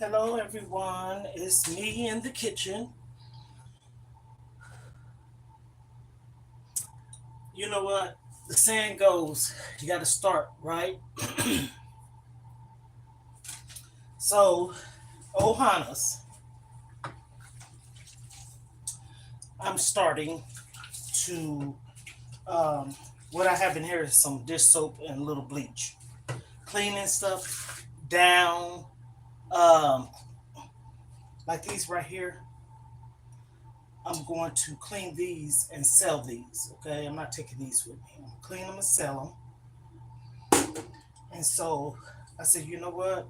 Hello, everyone. It's me in the kitchen. You know what? The saying goes, you got to start, right? So, Ohanas, I'm starting to, um, what I have in here is some dish soap and a little bleach. Cleaning stuff down, um, like these right here. I'm going to clean these and sell these, okay? I'm not taking these with me. I'm going to clean them and sell them. And so I said, you know what?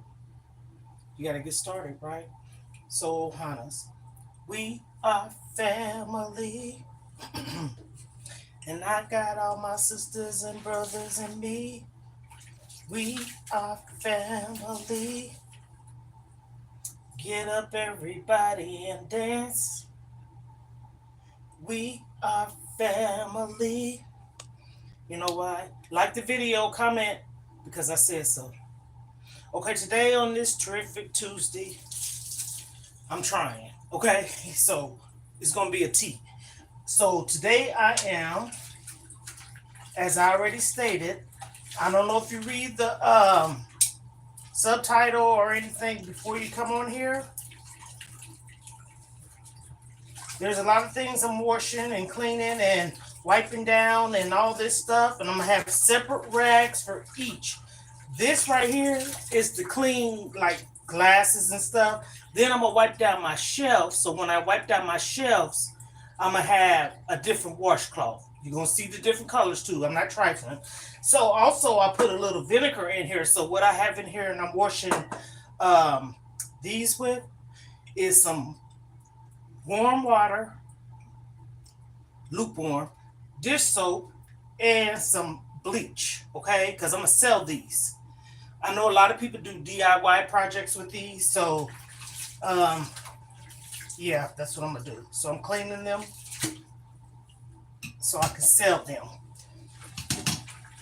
You got to get started, right? So, Hannes, we are family, and I got all my sisters and brothers and me. We are family. Get up, everybody, and dance. We are family. You know why? Like the video, comment because I said so. Okay, today on this terrific Tuesday, I'm trying. Okay, so it's gonna be a T. So today I am, as I already stated, I don't know if you read the subtitle or anything before you come on here. There's a lot of things I'm washing and cleaning and wiping down and all this stuff, and I'm gonna have separate rags for each. This right here is to clean like glasses and stuff. Then I'm gonna wipe down my shelves. So when I wipe down my shelves, I'm gonna have a different washcloth. You're gonna see the different colors too. I'm not trifling. So also I put a little vinegar in here. So what I have in here and I'm washing um, these with is some warm water, lukewarm, dish soap, and some bleach. Okay, because I'm gonna sell these. I know a lot of people do DIY projects with these, so um, yeah, that's what I'm gonna do. So I'm cleaning them so I can sell them.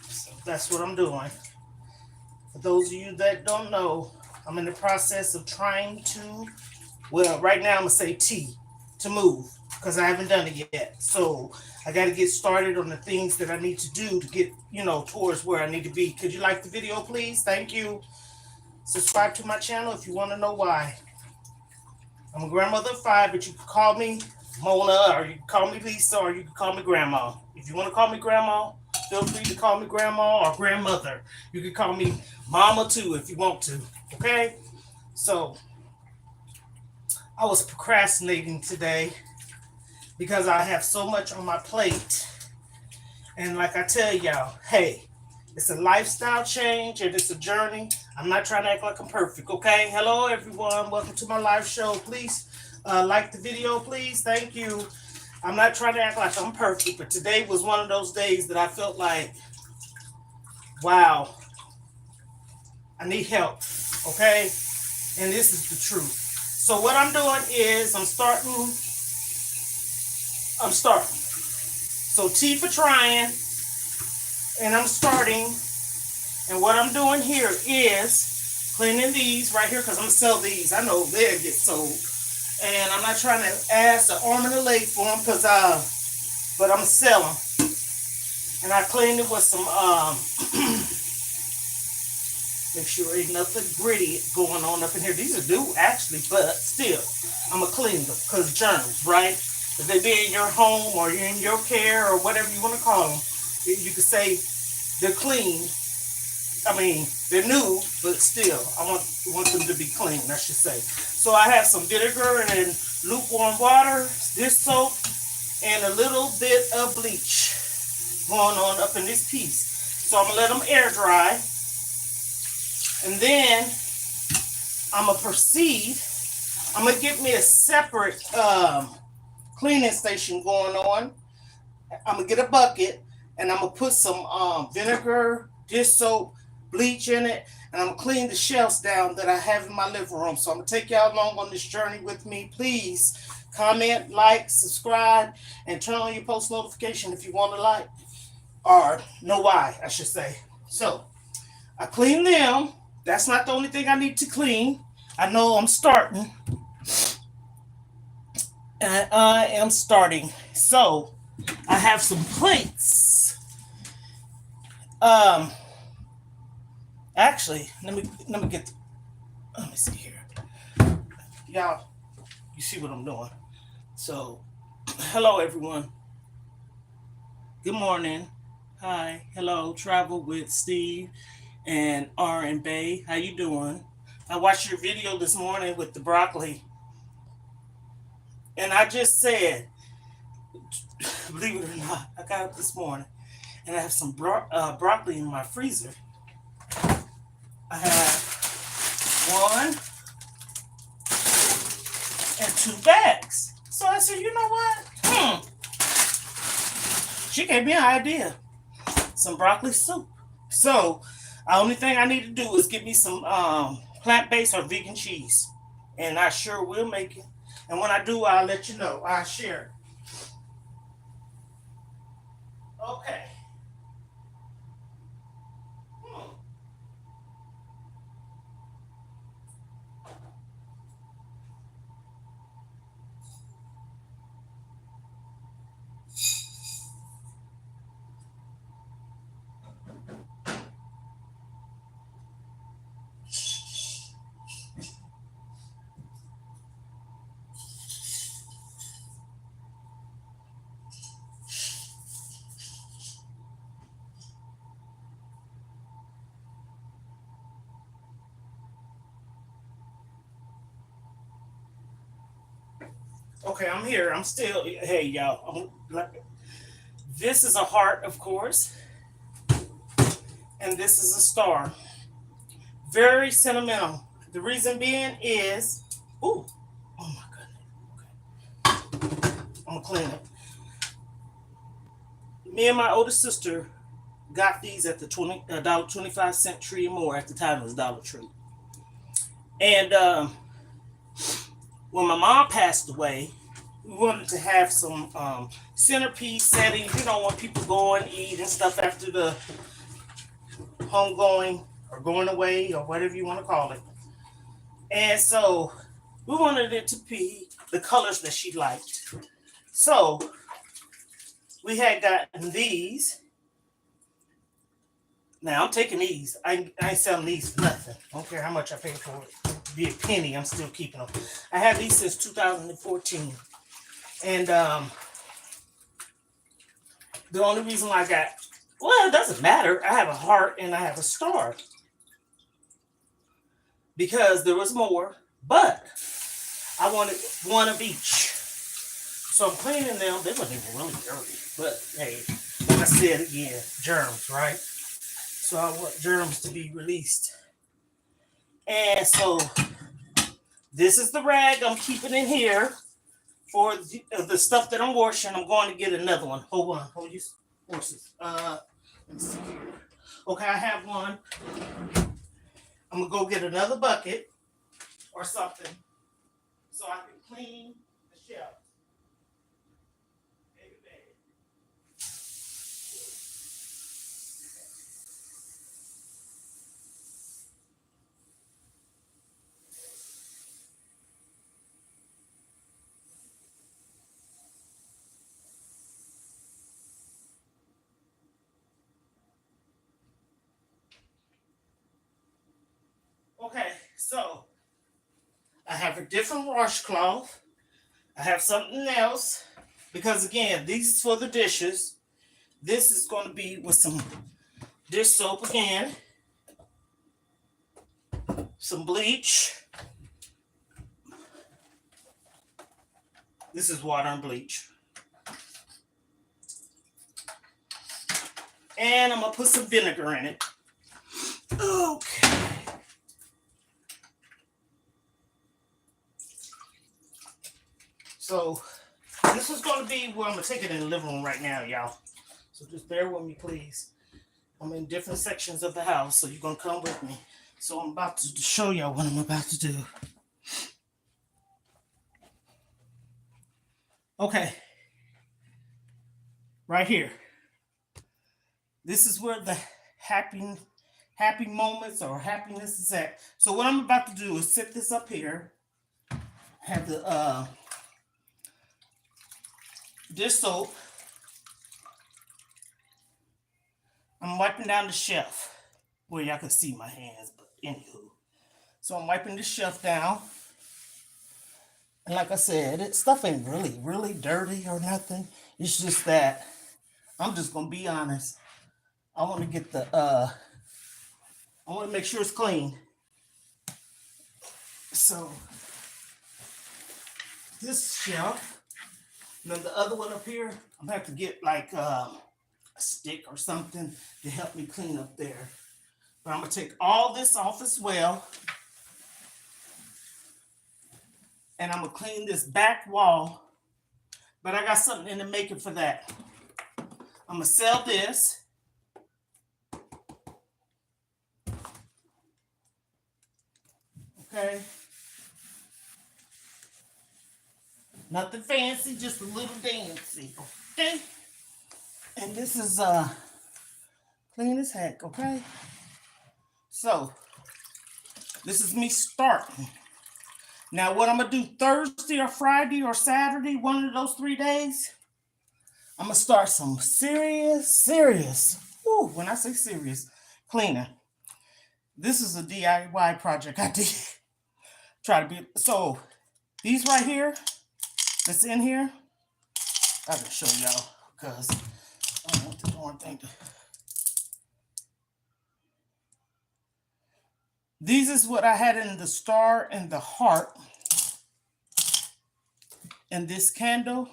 So that's what I'm doing. For those of you that don't know, I'm in the process of trying to, well, right now I'm gonna say T, to move, because I haven't done it yet. So I got to get started on the things that I need to do to get, towards where I need to be. Could you like the video, please? Thank you. Subscribe to my channel if you want to know why. I'm a grandmother of five, but you can call me Mona, or you can call me Lisa, or you can call me Grandma. If you want to call me Grandma, feel free to call me Grandma or Grandmother. You can call me Mama too if you want to. Okay? So I was procrastinating today because I have so much on my plate. And like I tell y'all, hey, it's a lifestyle change and it's a journey. I'm not trying to act like I'm perfect, okay? Hello, everyone. Welcome to my live show. Please like the video, please. Thank you. I'm not trying to act like I'm perfect, but today was one of those days that I felt like, wow, I need help, okay? And this is the truth. So what I'm doing is I'm starting. So T for trying, and I'm starting. And what I'm doing here is cleaning these right here because I'm going to sell these. I know they'll get sold. And I'm not trying to ask an arm and a leg for them but I'm going to sell them. And I cleaned it with some, make sure ain't nothing gritty going on up in here. These are new actually, but still, I'm going to clean them because journals, right? If they be in your home or you're in your care or whatever you want to call them, you could say they're clean. I mean, they're new, but still, I want them to be clean, I should say. So I have some vinegar and lukewarm water, dish soap, and a little bit of bleach going on up in this piece. So I'm going to let them air dry. And then I'm going to proceed. I'm going to get me a separate cleaning station going on. I'm going to get a bucket, and I'm going to put some vinegar, dish soap, bleach in it, and I'm gonna clean the shelves down that I have in my living room. So I'm gonna take y'all along on this journey with me. Please comment, like, subscribe, and turn on your post notification if you want to like or know why, I should say. So I clean them. That's not the only thing I need to clean. I know I'm starting, and I am starting. So I have some plates. Um, actually, let me get. Let me see here, y'all. You see what I'm doing? So, hello everyone. Good morning. Hi. Hello. Travel with Steve and R and Bay. How you doing? I watched your video this morning with the broccoli, and I just said, believe it or not, I got up this morning and I have some broccoli in my freezer. I have one and two bags. So I said, you know what? She gave me an idea. Some broccoli soup. So the only thing I need to do is get me some plant-based or vegan cheese. And I sure will make it. And when I do, I'll let you know. I'll share it. Okay. Hmm. Okay, I'm here. I'm still. Hey, y'all. This is a heart, of course, and this is a star. Very sentimental. The reason being is, ooh, oh my goodness. I'm gonna clean it. Me and my older sister got these at the $1.25 tree or more. At the time, it was Dollar Tree. And when my mom passed away, we wanted to have some centerpiece settings. You know, when people go and eat and stuff after the homegoing or going away or whatever you want to call it. And so we wanted it to be the colors that she liked. So we had gotten these. Now I'm taking these. I ain't selling these for nothing. I don't care how much I pay for it. Be a penny, I'm still keeping them. I had these since 2014. And the only reason why I got, well, it doesn't matter. I have a heart and I have a star because there was more, but I wanted one of each. So I'm cleaning them. They look even really dirty. But hey, like I said again, germs, right? So I want germs to be released. And so this is the rag I'm keeping in here for the stuff that I'm washing. I'm going to get another one. Hold on. Hold these horses. Let's see here. Okay, I have one. I'm going to go get another bucket or something so I can clean the shelf. Okay, so I have a different washcloth. I have something else because again, these is for the dishes. This is going to be with some dish soap again, some bleach. This is water and bleach. And I'm going to put some vinegar in it. Okay. So this is going to be where I'm going to take it in the living room right now, y'all. So just bear with me, please. I'm in different sections of the house, so you're going to come with me. So I'm about to show y'all what I'm about to do. Okay. Right here. This is where the happy moments or happiness is at. So what I'm about to do is set this up here. Have the dish soap. I'm wiping down the shelf. Well, y'all can see my hands, but anywho. So I'm wiping the shelf down. And like I said, stuff ain't really dirty or nothing. It's just that I'm just gonna be honest. I want to get I want to make sure it's clean. So this shelf, and then the other one up here, I'm gonna have to get like a stick or something to help me clean up there. But I'm gonna take all this off as well. And I'm gonna clean this back wall. But I got something in the making for that. I'm gonna sell this. Okay. Nothing fancy, just a little dancy. Okay. And this is clean as heck, okay? So this is me starting. Now what I'm gonna do Thursday or Friday or Saturday, one of those 3 days, I'm gonna start some serious, when I say serious, cleaning. This is a DIY project I did. Try to be, so these right here, that's in here, I can show y'all because I don't want the darn thing to. These is what I had in the star and the heart. And this candle,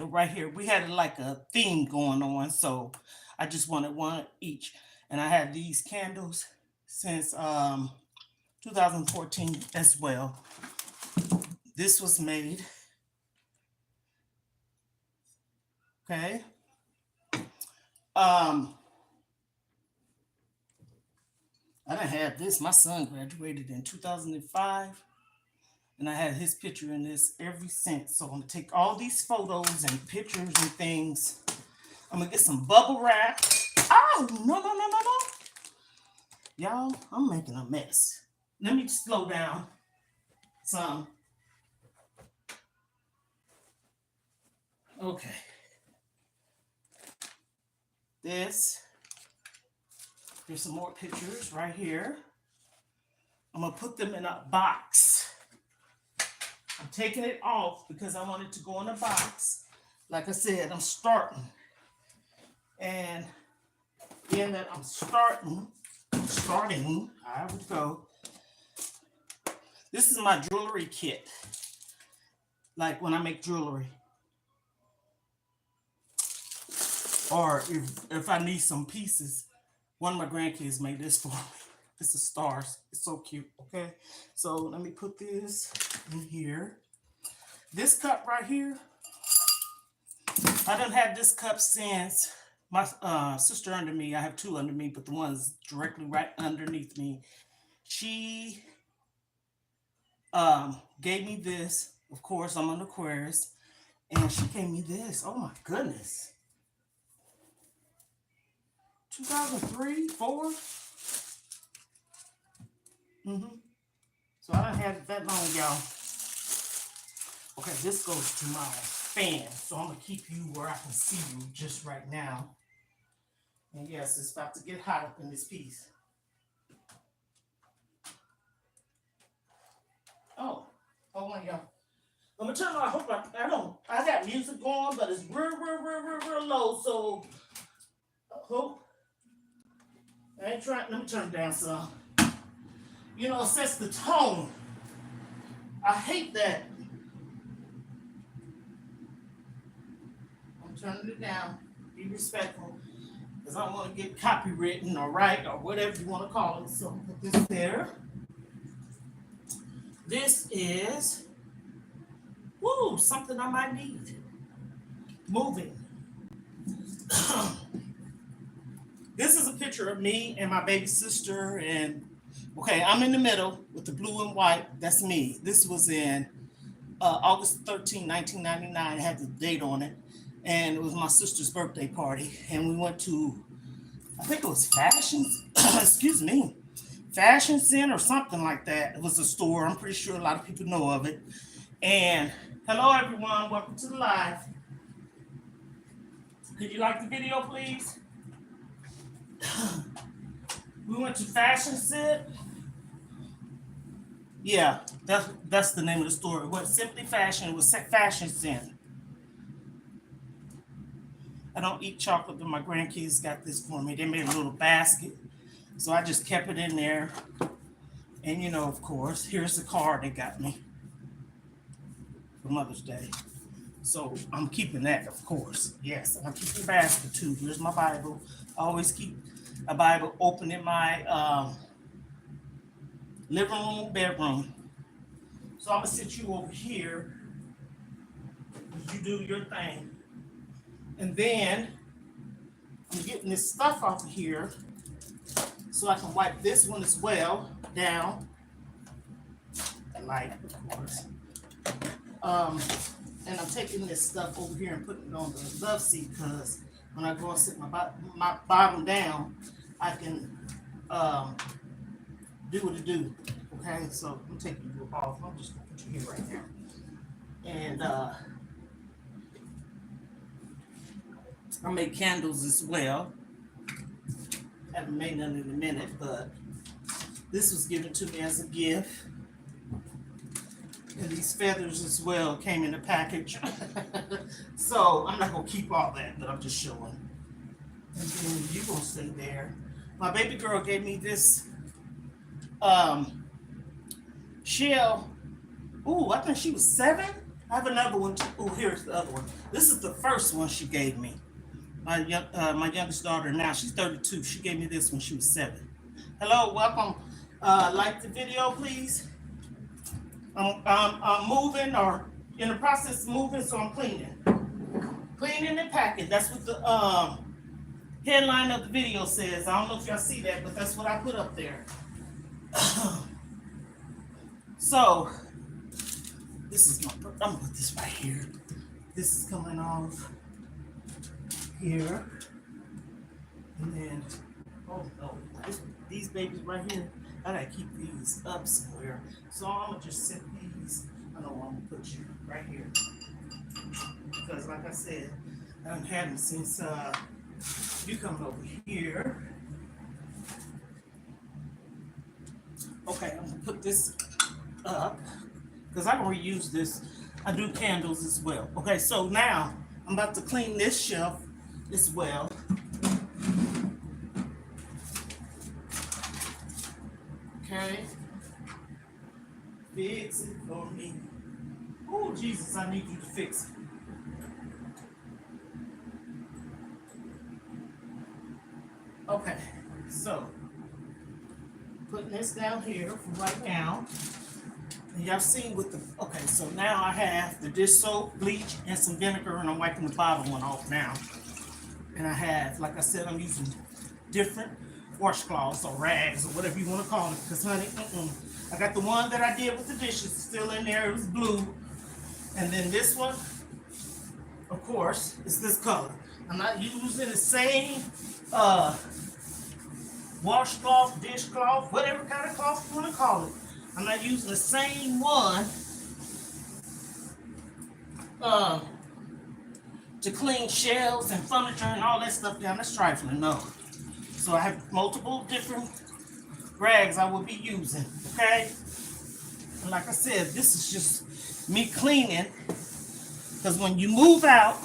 right here, we had like a theme going on. So I just wanted one each. And I had these candles since 2014 as well. This was made. Okay. I done had this. My son graduated in 2005. And I had his picture in this ever since. So I'm going to take all these photos and pictures and things. I'm going to get some bubble wrap. Oh, no. Y'all, I'm making a mess. Let me slow down some. Okay. There's some more pictures right here. I'm going to put them in a box. I'm taking it off because I want it to go in a box. Like I said, I'm starting. And being that I'm starting, I would go. This is my jewelry kit. Like when I make jewelry. Or if I need some pieces, one of my grandkids made this for me. This is stars. It's so cute, okay? So let me put this in here. This cup right here, I done had this cup since my sister under me. I have two under me, but the one's directly right underneath me. She gave me this. Of course, I'm an Aquarius. And she gave me this. Oh my goodness. 2003, 4. So I done had it that long, y'all. Okay, this goes to my fan. So I'm going to keep you where I can see you just right now. And yes, it's about to get hot up in this piece. Oh, hold on, y'all. I'm going to turn on, I hope I got music going, but it's real low. So, I hope. I ain't trying, let me turn it down some. You know, it sets the tone. I hate that. I'm turning it down. Be respectful. Because I don't want to get copywritten or right or whatever you want to call it. So put this there. This is, something I might need. Moving. This is a picture of me and my baby sister, and okay, I'm in the middle with the blue and white. That's me. This was in August 13, 1999. I had the date on it, and it was my sister's birthday party, and we went to I think it was Fashion, excuse me, Fashion Center or something like that. It was a store. I'm pretty sure a lot of people know of it. And hello, everyone. Welcome to the live. Could you like the video, please? We went to Fashion Center. Yeah, that's the name of the store. It wasn't Simply Fashion. It was Fashion Center. I don't eat chocolate, but my grandkids got this for me. They made a little basket, so I just kept it in there. And you know, of course, here's the card they got me for Mother's Day. So I'm keeping that, of course. Yes, I'm keeping the basket too. Here's my Bible. I always keep a Bible open in my living room, bedroom. So I'm gonna sit you over here. You do your thing. And then I'm getting this stuff off of here so I can wipe this one as well down. The light, of course. And I'm taking this stuff over here and putting it on the love seat because when I go and sit my bottom down, I can do what it do. Okay, so I'm taking you off. I'm just gonna put you here right now. And I make candles as well. Haven't made none in a minute, but this was given to me as a gift. And these feathers as well came in a package. So I'm not gonna keep all that, but I'm just showing. And then you're gonna stay there. My baby girl gave me this shell. Ooh, I think she was 7. I have another one. Oh, here's the other one. This is the first one she gave me. My youngest daughter now, she's 32. She gave me this when she was 7. Hello, welcome. Like the video, please. I'm moving or in the process of moving, so I'm cleaning. Cleaning and packing. That's what the headline of the video says. I don't know if y'all see that, but that's what I put up there. So, this is I'm gonna put this right here. This is coming off here. And then, oh no, these babies right here, I gotta keep these up somewhere. So I'm gonna just set these, I know where I'm gonna put you, right here. Because like I said, I haven't had them since you come over here. Okay, I'm gonna put this up because I can reuse this. I do candles as well. Okay, so now I'm about to clean this shelf as well. Okay, fix it for me. Oh Jesus, I need you to fix it. Okay, so putting this down here for right now. And y'all seen with the, okay, so now I have the dish soap, bleach, and some vinegar, and I'm wiping the bottom one off now. And I have, like I said, I'm using different washcloths or rags or whatever you want to call it. Because honey, I got the one that I did with the dishes still in there. It was blue. And then this one, of course, is this color. I'm not using the same washcloth, dishcloth, whatever kind of cloth you want to call it. I'm not using the same one to clean shelves and furniture and all that stuff down. That's trifling, no. So I have multiple different rags I will be using, okay? And like I said, this is just me cleaning, because when you move out,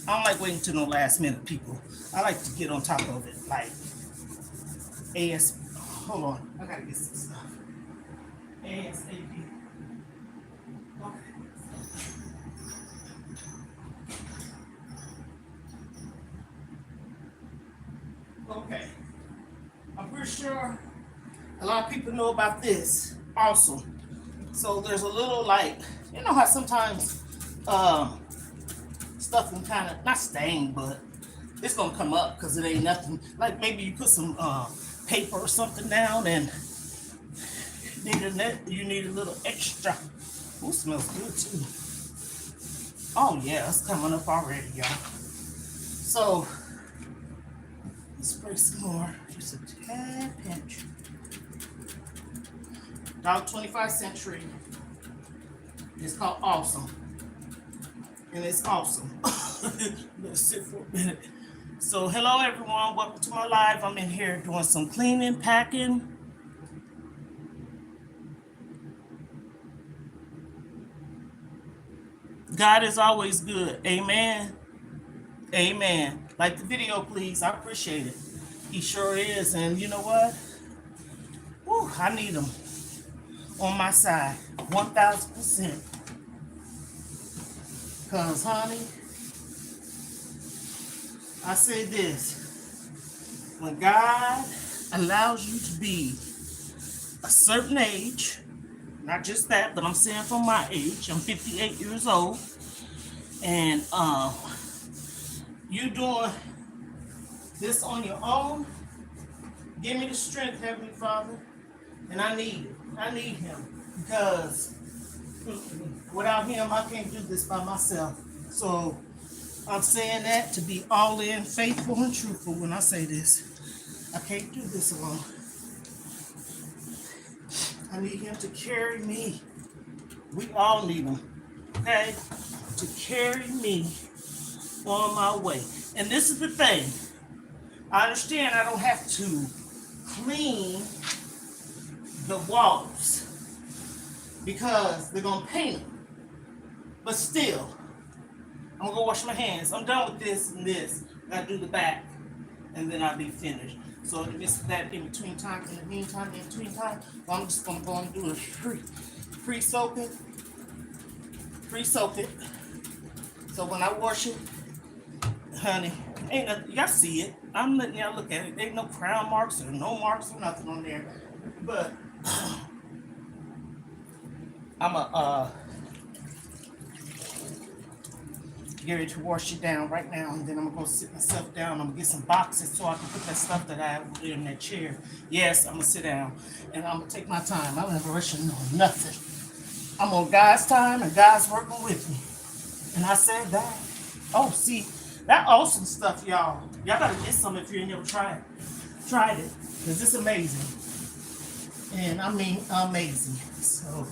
I don't like waiting till no last minute, people. I like to get on top of it, like AS. Hold on, I gotta get some stuff. ASAP. Okay. Okay. I'm pretty sure a lot of people know about this also. So there's a little, like, you know how sometimes stuff can kind of not stain, but it's gonna come up because it ain't nothing. Like maybe you put some paper or something down and you need a little extra. Ooh, smells good too. Oh yeah, it's coming up already, y'all. So Spray some more. Just a tad pinch. $1.25 tree. It's called Awesome. And it's awesome. Let's sit for a minute. So hello everyone, welcome to my live. I'm in here doing some cleaning, packing. God is always good. Amen. Amen. Like the video, please. I appreciate it. He sure is. And you know what? Whew, I need him on my side. 1,000%. Because, honey, I say this. When God allows you to be a certain age, not just that, but I'm saying from my age, I'm 58 years old, and you doing this on your own, give me the strength, Heavenly Father, and I need it. I need him, because without him, I can't do this by myself. So I'm saying that to be all in, faithful, and truthful when I say this. I can't do this alone. I need him to carry me. We all need him, okay? To carry me on my way. And this is the thing. I understand I don't have to clean the walls because they're going to paint them. But still, I'm going to go wash my hands. I'm done with this and this. I got to do the back, and then I'll be finished. So this is that in between time, in the meantime, in between time, I'm just going to go and do a pre-soak it. Pre-soak it. So when I wash it, honey, ain't nothing, y'all see it. I'm letting y'all look at it. Ain't no crown marks or no marks or nothing on there. But I'm get ready to wash it down right now, and then I'm gonna go sit myself down. I'm gonna get some boxes so I can put that stuff that I have in that chair. Yes, I'm gonna sit down and I'm gonna take my time. I'm not rushing on nothing. I'm on God's time and God's working with me. And I said that. Oh, see, that awesome stuff, y'all. Y'all gotta get some if you ain't never tried it, because it's amazing. And I mean amazing. So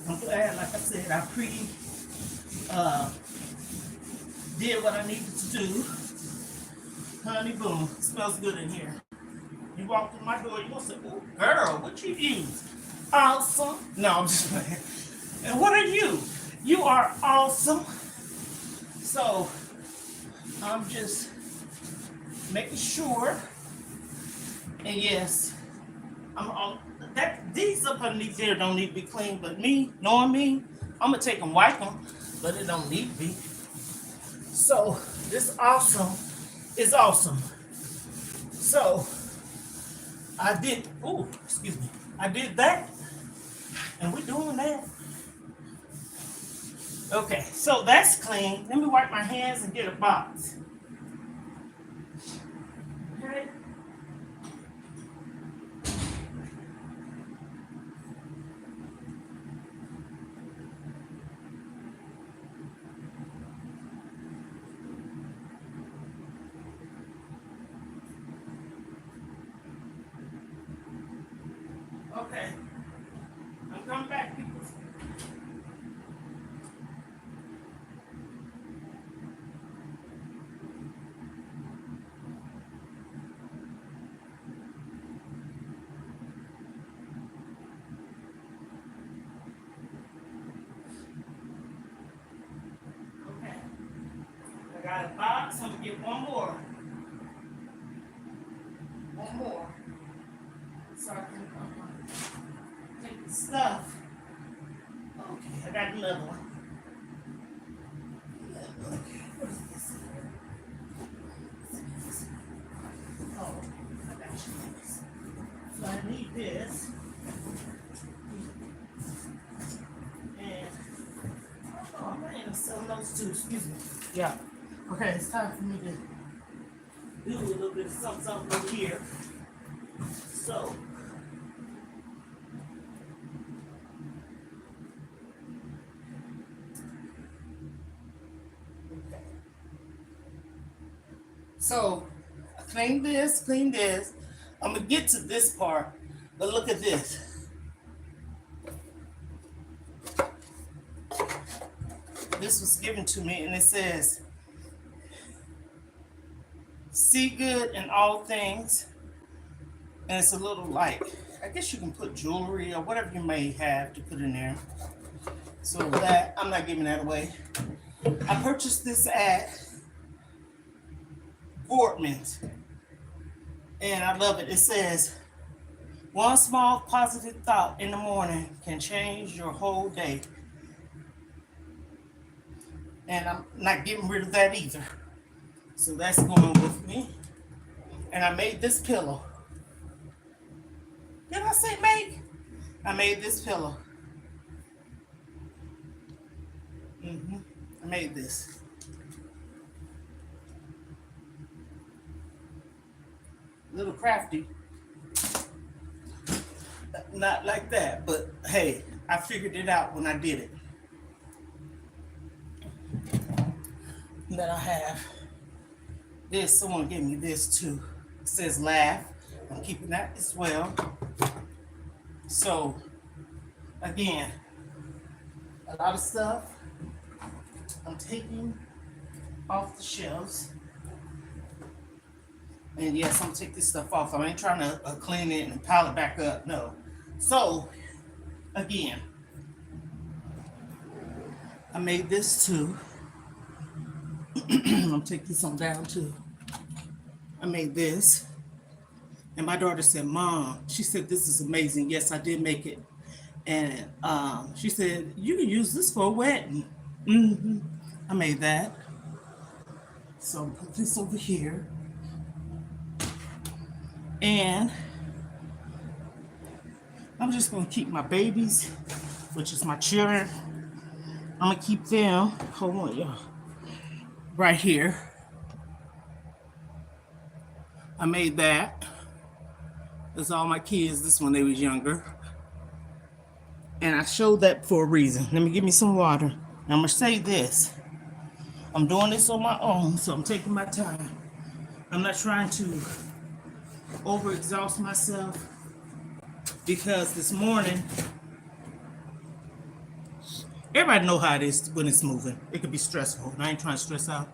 I'm glad, like I said, I did what I needed to do. Honey, boom, it smells good in here. You walk through my door, you gonna say, "Oh, girl, what you use? Awesome." No, I'm just playing. And what are you? You are awesome. So I'm just making sure. And yes, I'm all that. These up underneath there don't need to be clean, but me, knowing me, I'm gonna take and wipe them, but it don't need to be. So this awesome is awesome. So I did. Oh, excuse me. I did that, and we're doing that. Okay, so that's clean. Let me wipe my hands and get a box. Okay. Okay. I'm coming back, people. Okay. I got a box. I'm gonna get one more. One more. So I can take the stuff. Okay, I got another one. Okay, what is this here? Oh, I got you. So I need this. And oh, I'm going to sell those too. Excuse me. Yeah. Okay, it's time for me to do a little bit of something over here. So So, clean this, clean this. I'm gonna get to this part, but look at this. This was given to me, and it says, "See good in all things." And it's a little like, I guess you can put jewelry or whatever you may have to put in there. So that, I'm not giving that away. I purchased this at Boardman's, and I love it. It says, "One small positive thought in the morning can change your whole day." And I'm not getting rid of that either. So that's going with me. And I made this pillow. Did I say make? I made this pillow. I made this. A little crafty. Not like that, but hey, I figured it out when I did it. And then I have this. Someone gave me this too. It says laugh. I'm keeping that as well. So, again, a lot of stuff I'm taking off the shelves. And yes, I'm gonna take this stuff off. I ain't trying to clean it and pile it back up. No. So, again, I made this too. I'm gonna take this on down too. I made this. And my daughter said, "Mom," she said, "this is amazing." Yes, I did make it. And she said, "You can use this for a wedding." I made that. So I'll put this over here. And I'm just going to keep my babies, which is my children. I'm going to keep them, hold on, y'all, right here. I made that. That's all my kids, this when they was younger. And I showed that for a reason. Let me give me some water. And I'm going to say this. I'm doing this on my own, so I'm taking my time. I'm not trying to overexhaust myself, because this morning, everybody know how it is when it's moving. It could be stressful, and I ain't trying to stress out.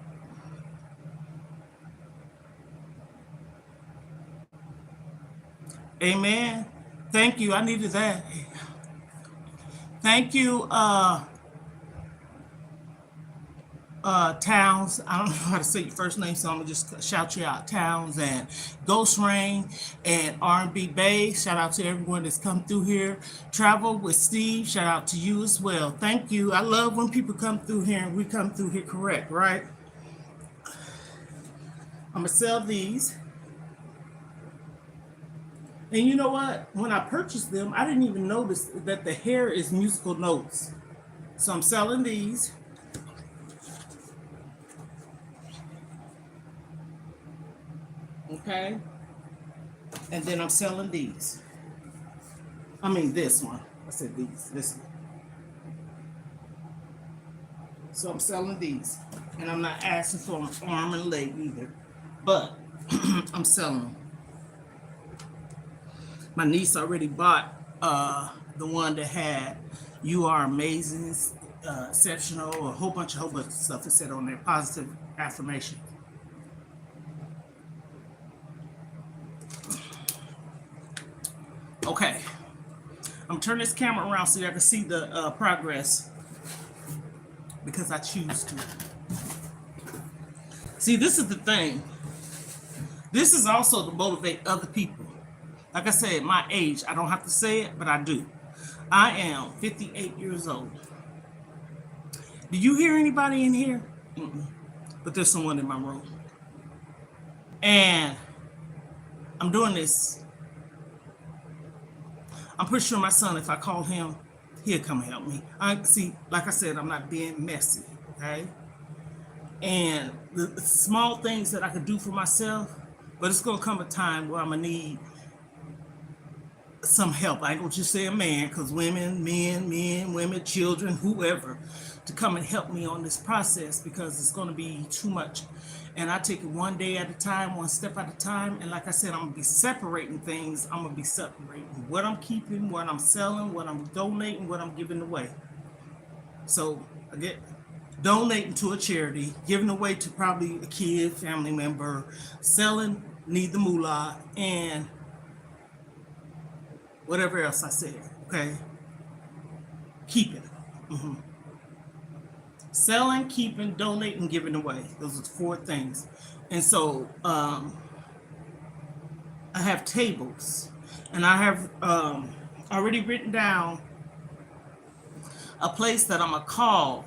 Amen. Thank you. I needed that. Thank you, Towns. I don't know how to say your first name, so I'm gonna just shout you out. Towns and Ghost Rain and R&B Bay. Shout out to everyone that's come through here. Travel with Steve. Shout out to you as well. Thank you. I love when people come through here and we come through here correct, right? I'm gonna sell these. And you know what? When I purchased them, I didn't even notice that the hair is musical notes. So I'm selling these. Okay. And then I'm selling these. I mean, this one. I said these. This one. So I'm selling these. And I'm not asking for an arm and leg either. But I'm selling them. My niece already bought the one that had "You are amazing, exceptional," a whole bunch of stuff it said on there, positive affirmation. Okay, I'm turning this camera around so y'all can see the progress, because I choose to. See, this is the thing. This is also to motivate other people. Like I said, my age, I don't have to say it, but I do. I am 58 years old. Do you hear anybody in here? But there's someone in my room. And I'm doing this. I'm pretty sure my son, if I call him, he'll come help me. See, like I said, I'm not being messy, okay? And the small things that I could do for myself, but it's going to come a time where I'm going to need some help. I ain't gonna just say a man, because women, men, women, children, whoever, to come and help me on this process, because it's going to be too much. And I take it one day at a time, one step at a time. And like I said, I'm gonna be separating things. I'm gonna be separating what I'm keeping, what I'm selling, what I'm donating, what I'm giving away. So I get donating to a charity, giving away to probably a kid, family member, selling, need the moolah, and whatever else I said. Okay, keeping. Mm-hmm. Selling, keeping, donating, giving away. Those are 4 things. And so I have tables, and I have already written down a place that I'm gonna call.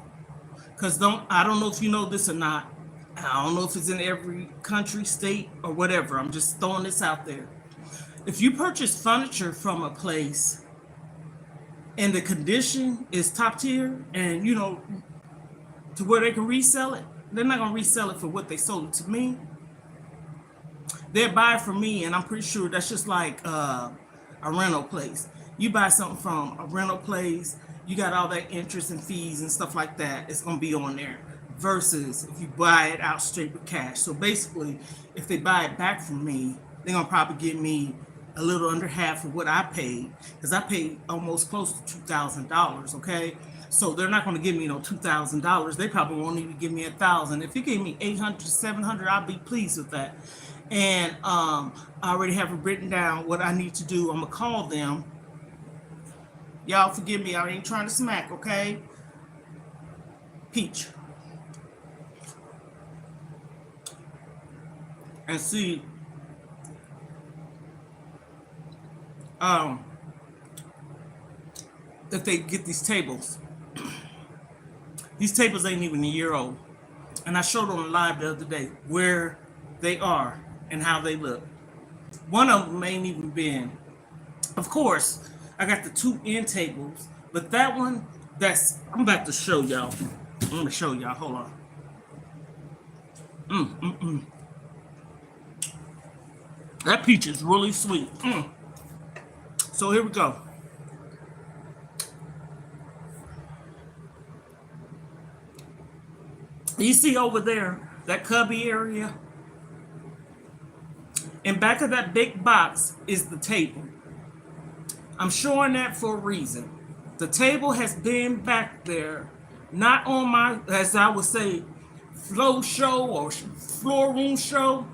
Because I don't know if you know this or not. I don't know if it's in every country, state, or whatever. I'm just throwing this out there. If you purchase furniture from a place and the condition is top tier, and to where they can resell it, they're not gonna resell it for what they sold it to me. They'll buy it from me, and I'm pretty sure that's just like a rental place. You buy something from a rental place, you got all that interest and fees and stuff like that. It's gonna be on there. Versus if you buy it out straight with cash. So basically, if they buy it back from me, they're gonna probably give me a little under half of what I paid, because I paid almost close to $2,000. Okay, so they're not going to give me no $2,000. They probably won't even give me $1,000. If you gave me 800, 700, I'll be pleased with that. And I already have it written down what I need to do. I'm gonna call them. Y'all forgive me. I ain't trying to smack. Okay, Peach, and see. That they get these tables. These tables ain't even a year old. And I showed on the live the other day where they are and how they look. One of them ain't even been. Of course, I got the 2 end tables, but that one, I'm about to show y'all. I'm going to show y'all. Hold on. That peach is really sweet. So here we go. You see over there, that cubby area? In back of that big box is the table. I'm showing that for a reason. The table has been back there, not on my, as I would say, flow show or floor room show.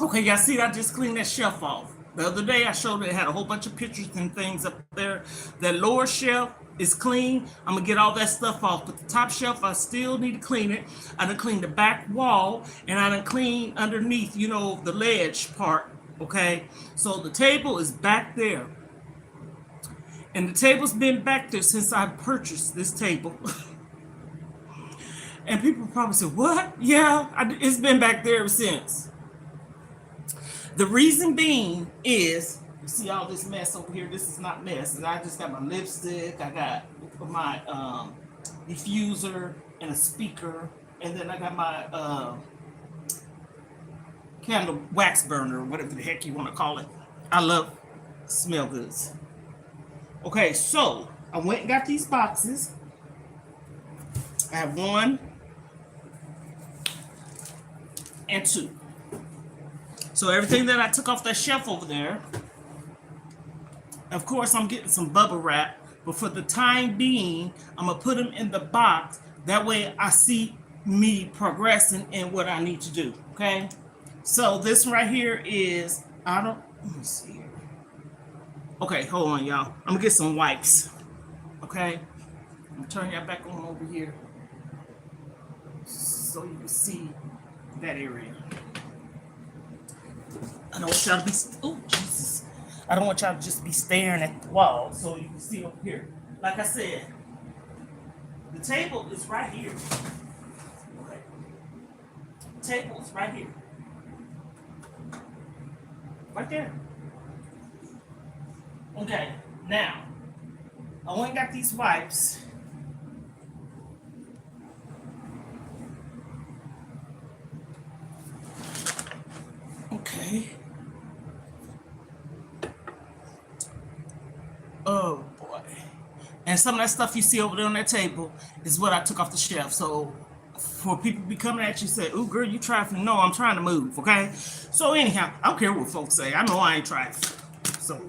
Okay, y'all see, I just cleaned that shelf off. The other day I showed it had a whole bunch of pictures and things up there. That lower shelf is clean. I'm gonna get all that stuff off, but the top shelf I still need to clean it. I done cleaned the back wall, and I done cleaned underneath, the ledge part. Okay, so the table is back there, and the table's been back there since I purchased this table. And people probably say, "What?" Yeah, it's been back there ever since. The reason being is, you see all this mess over here. This is not mess. And I just got my lipstick. I got my diffuser and a speaker. And then I got my candle wax burner, or whatever the heck you want to call it. I love smell goods. Okay, so I went and got these boxes. I have 1 and 2. So everything that I took off that shelf over there, of course, I'm getting some bubble wrap, but for the time being, I'm going to put them in the box. That way I see me progressing in what I need to do, okay? So this right here is, let me see here. Okay, hold on, y'all. I'm going to get some wipes, okay? I'm going to turn y'all back on over here so you can see that area. I don't want y'all to be, oh, Jesus. I don't want y'all to just be staring at the wall, so you can see over here. Like I said, the table is right here. Okay. The table is right here. Right there. Okay, now, I went and got these wipes. Okay. Oh boy. And some of that stuff you see over there on that table is what I took off the shelf. So For people be coming at you and say, "Ooh, girl, you trifling." No, I'm trying to move, okay? So anyhow, I don't care what folks say. I know I ain't trifling. So,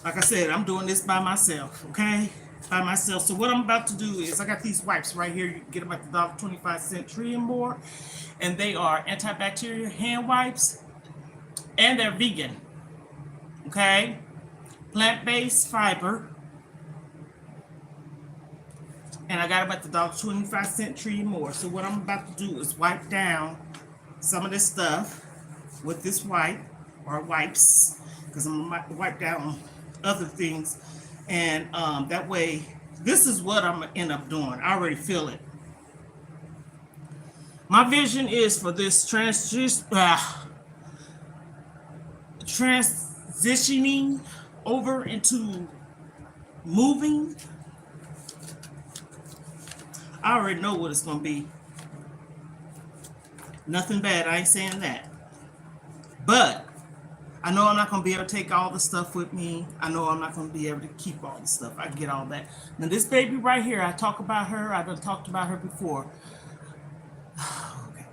like I said, I'm doing this by myself, okay? By myself. So what I'm about to do is I got these wipes right here. You can get them at the $1.25 tree and more. And they are antibacterial hand wipes. And they're vegan. Okay? Plant-based fiber. And I got them at the $1.25 tree and more. So what I'm about to do is wipe down some of this stuff with this wipe or wipes, because I'm gonna wipe down other things, and that way, this is what I'm gonna end up doing. I already feel it. My vision is for this transitioning over into moving. I already know what it's gonna be. Nothing bad, I ain't saying that. But I know I'm not going to be able to take all the stuff with me. I know I'm not going to be able to keep all the stuff. I get all that. Now this baby right here, I talk about her. I've done talked about her before. Okay.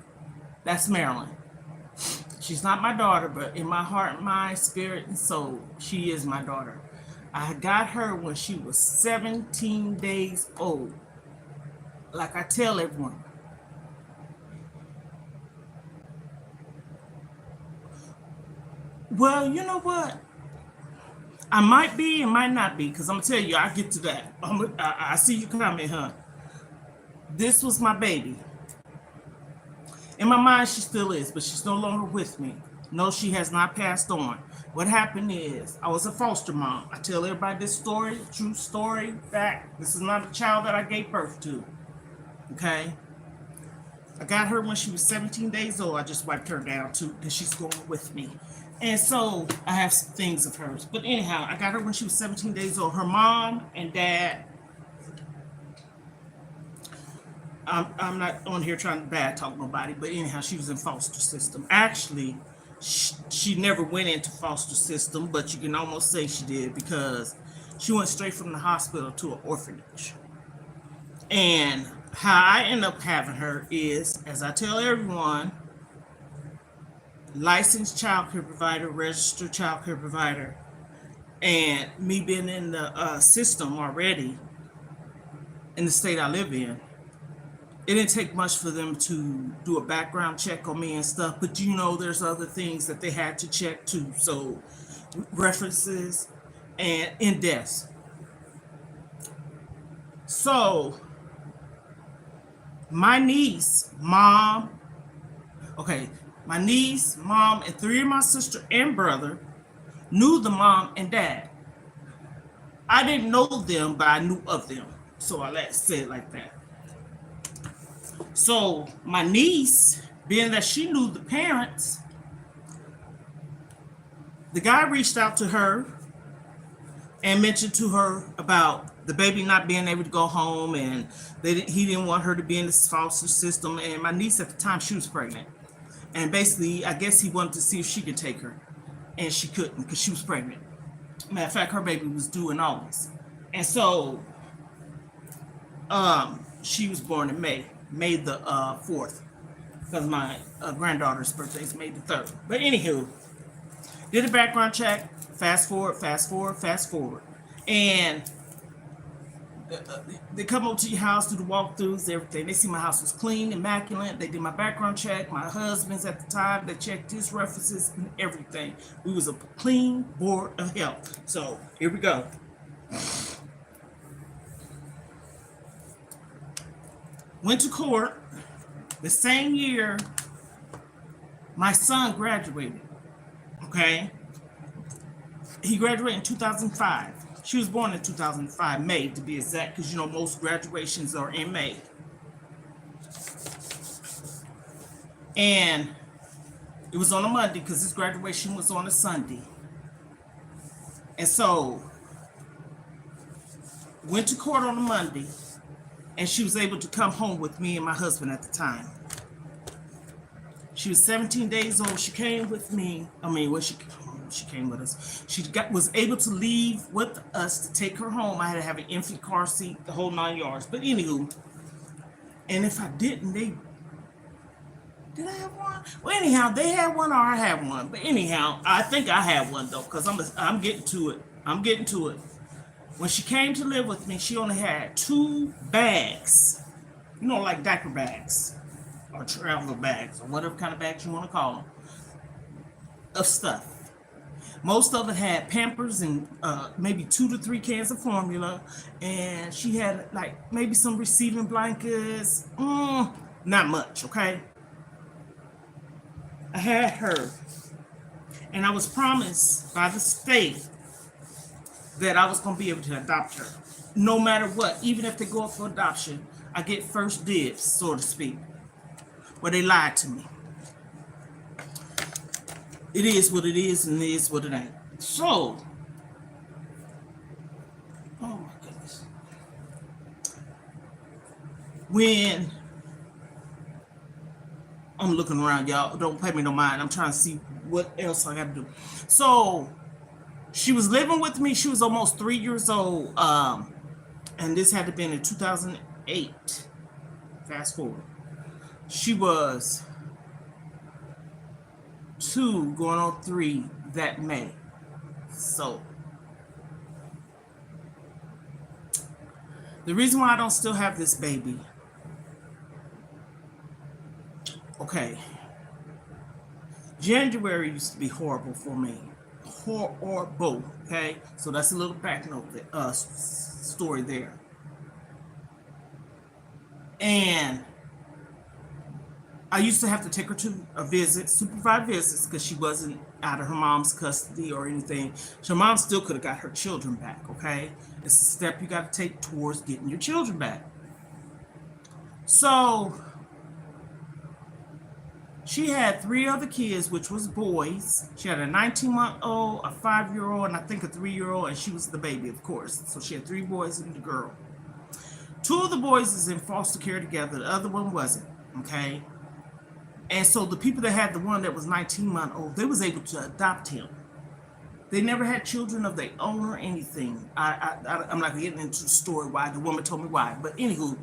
That's Marilyn. She's not my daughter, but in my heart, mind, spirit, and soul, she is my daughter. I got her when she was 17 days old. Like I tell everyone, well, you know what? I might be and might not be, because I'm going to tell you, I'll get to that. I see you coming, huh? This was my baby. In my mind, she still is, but she's no longer with me. No, she has not passed on. What happened is, I was a foster mom. I tell everybody this story, true story, fact. This is not a child that I gave birth to. Okay? I got her when she was 17 days old. I just wiped her down too, because she's going with me. And so I have some things of hers. But anyhow, I got her when she was 17 days old. Her mom and dad, I'm not on here trying to bad talk nobody, but anyhow, she was in foster system. Actually, she never went into foster system, but you can almost say she did, because she went straight from the hospital to an orphanage. And how I end up having her is, as I tell everyone, licensed child care provider, registered child care provider, and me being in the system already in the state I live in, it didn't take much for them to do a background check on me and stuff, but you know, there's other things that they had to check too. So references and in deaths. So my niece, mom, and three of my sister and brother knew the mom and dad. I didn't know them, but I knew of them. So I let's say it like that. So my niece, being that she knew the parents, the guy reached out to her and mentioned to her about the baby not being able to go home, and he didn't want her to be in this foster system. And my niece at the time, she was pregnant. And basically, I guess he wanted to see if she could take her. And she couldn't, because she was pregnant. Matter of fact, her baby was due in August. And so she was born in May the 4th, because my granddaughter's birthday is May the 3rd. But anywho, did a background check, fast forward. And they come up to your house, do the walkthroughs, everything. They see my house was clean, immaculate. They did my background check. My husband's at the time, they checked his references and everything. We was a clean board of health. So here we go. Went to court the same year my son graduated. Okay? He graduated in 2005. She was born in 2005, May to be exact, because you know most graduations are in May. And it was on a Monday, because his graduation was on a Sunday. And so went to court on a Monday, and she was able to come home with me and my husband at the time. She was 17 days old. She came with me. She came with us. She was able to leave with us to take her home. I had to have an infant car seat, the whole 9 yards. But anywho, And if I didn't, they did I have one? Well, anyhow, they had one or I had one. But anyhow, I think I had one though, because I'm getting to it. I'm getting to it. When she came to live with me, she only had 2 bags. Like diaper bags or travel bags or whatever kind of bags you want to call them of stuff. Most of it had Pampers and maybe 2 to 3 cans of formula, and she had like maybe some receiving blankets. Not much, okay. I had her, and I was promised by the state that I was going to be able to adopt her, no matter what. Even if they go up for adoption, I get first dibs, so to speak. Well, they lied to me. It is what it is, and it is what it ain't. So, oh my goodness. When I'm looking around, y'all, don't pay me no mind. I'm trying to see what else I got to do. So, she was living with me. She was almost 3 years old. And this had to be in 2008. Fast forward. She was 2 going on 3 that May. So the reason why I don't still have this baby, okay, January used to be horrible for me. Horrible, okay? So that's a little back note, story there. And I used to have to take her to a visit, supervised visits, because she wasn't out of her mom's custody or anything. So her mom still could have got her children back, okay? It's a step you got to take towards getting your children back. So she had 3 other kids, which was boys. She had a 19-month-old, a 5-year-old, and I think a 3-year-old, and she was the baby, of course. So she had 3 boys and a girl. 2 of the boys is in foster care together. The other one wasn't, okay? And so the people that had the one that was 19-month-old, they was able to adopt him. They never had children of their own or anything. I'm not getting into the story why. The woman told me why. But anywho,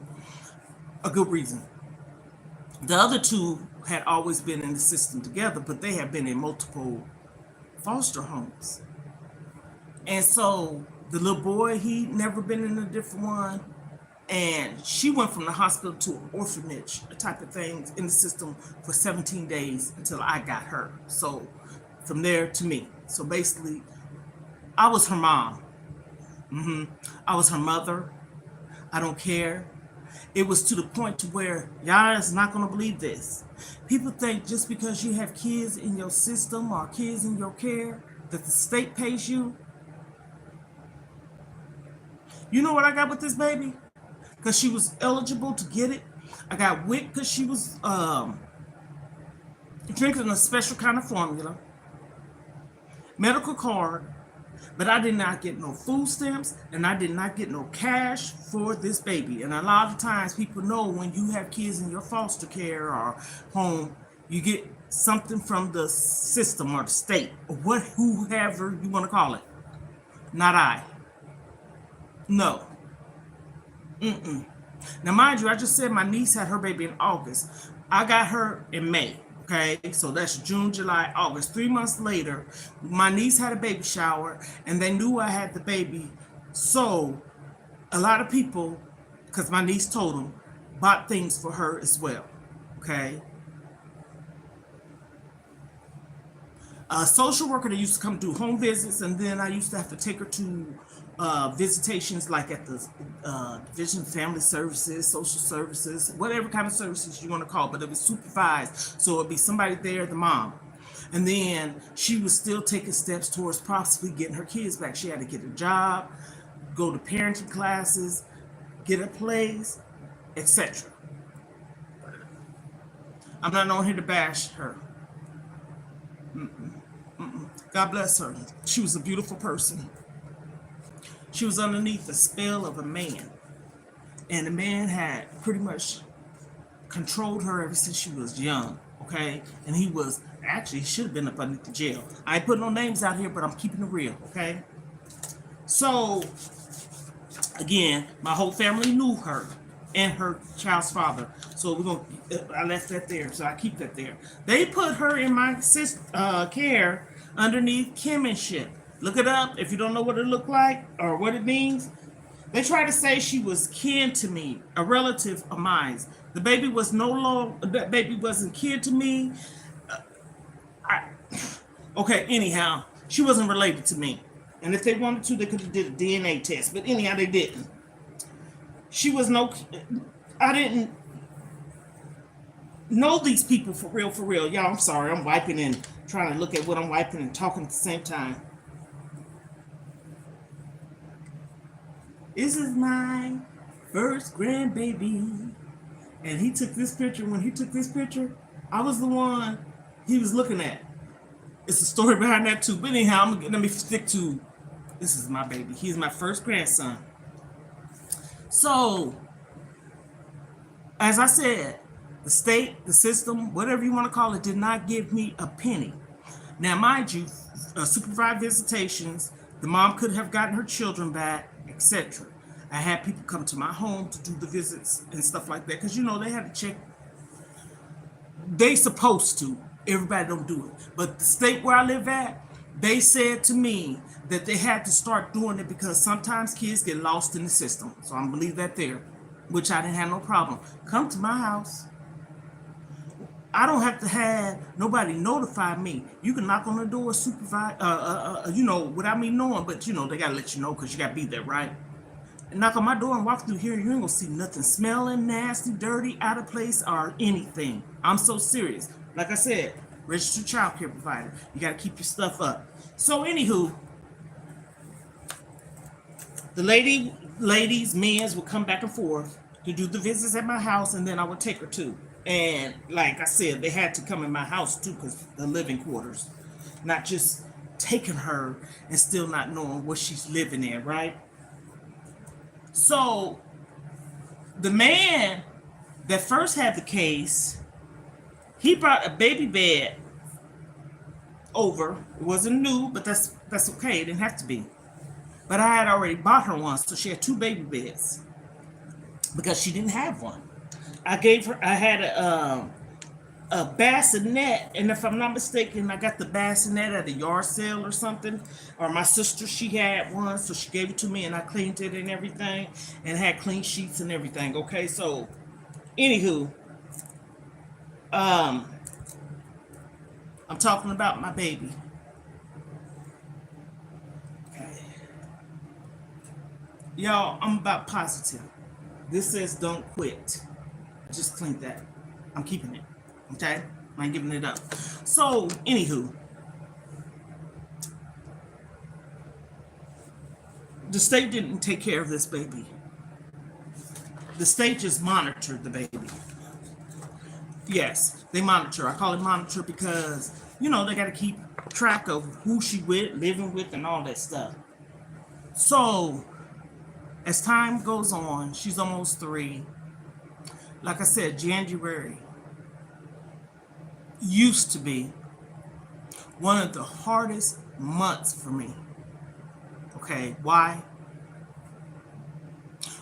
a good reason. The other 2 had always been in the system together, but they had been in multiple foster homes. And so the little boy, he never been in a different one. And she went from the hospital to an orphanage, a type of thing, in the system for 17 days until I got her. So from there to me. So basically, I was her mom. I was her mother. I don't care. It was to the point to where y'all is not going to believe this. People think just because you have kids in your system or kids in your care that the state pays you. You know what I got with this baby? Because she was eligible to get it. I got WIC because she was drinking a special kind of formula. Medical card. But I did not get no food stamps, and I did not get no cash for this baby. And a lot of times people know when you have kids in your foster care or home, you get something from the system or the state or whoever you want to call it. Not I. No. Now, mind you, I just said my niece had her baby in August. I got her in May. Okay, so that's June, July, August. 3 months later, my niece had a baby shower, and they knew I had the baby. So a lot of people, because my niece told them, bought things for her as well. Okay. A social worker that used to come do home visits, and then I used to have to take her to visitations like at the Division of Family Services, Social Services, whatever kind of services you want to call it, but it was supervised. So it'd be somebody there, the mom. And then she was still taking steps towards possibly getting her kids back. She had to get a job, go to parenting classes, get a place, etc. I'm not on here to bash her. God bless her. She was a beautiful person. She was underneath the spell of a man. And the man had pretty much controlled her ever since she was young. Okay? And he was, actually, he should have been up underneath the jail. I ain't putting no names out here, but I'm keeping it real. Okay? So, again, my whole family knew her. and her child's father. So we're gonna. I left that there, so I keep that there. They put her in my care underneath kinship. Look it up if you don't know what it looked like or what it means. They tried to say she was kin to me, a relative of mine. The baby was no longer. That baby wasn't kin to me. I, okay. Anyhow, she wasn't related to me. And if they wanted to, they could have did a DNA test. But anyhow, they didn't. She was no. I didn't know these people for real, for real. Y'all, I'm sorry. I'm wiping and trying to look at what I'm wiping and talking at the same time. This is my first grandbaby. And he took this picture. When he took this picture, I was the one he was looking at. It's a story behind that too. But anyhow, let me stick to this is my baby. He's my first grandson. So, as I said, the state, the system, whatever you want to call it, did not give me a penny. Now, mind you, supervised visitations, the mom could have gotten her children back, etc. I had people come to my home to do the visits and stuff like that because, they had to check. They supposed to. Everybody don't do it. But the state where I live at, they said to me that they had to start doing it because sometimes kids get lost in the system. So I'm going to leave that there, which I didn't have no problem. Come to my house. I don't have to have nobody notify me. You can knock on the door, supervise, without me knowing, but they got to let you know because you got to be there, right? And knock on my door and walk through here, you ain't going to see nothing smelling, nasty, dirty, out of place, or anything. I'm so serious. Like I said, registered child care provider. You got to keep your stuff up. So, anywho, the ladies, men's would come back and forth to do the visits at my house, and then I would take her too. And like I said, they had to come in my house too because the living quarters, not just taking her and still not knowing what she's living in, right? So the man that first had the case, he brought a baby bed over. It wasn't new, but that's okay. It didn't have to be. But I had already bought her one, so she had 2 baby beds because she didn't have one. I had a bassinet, and if I'm not mistaken, I got the bassinet at a yard sale or something. Or my sister, she had one, so she gave it to me, and I cleaned it and everything, and had clean sheets and everything. Okay, so anywho, I'm talking about my baby. Okay, y'all, I'm about positive. This says don't quit. I just cleaned that. I'm keeping it. Okay? I ain't giving it up. So, anywho, the state didn't take care of this baby. The state just monitored the baby. Yes, they monitor. I call it monitor because, they got to keep track of who she with, living with, and all that stuff. So, as time goes on, she's almost 3. Like I said, January used to be one of the hardest months for me. Okay, why?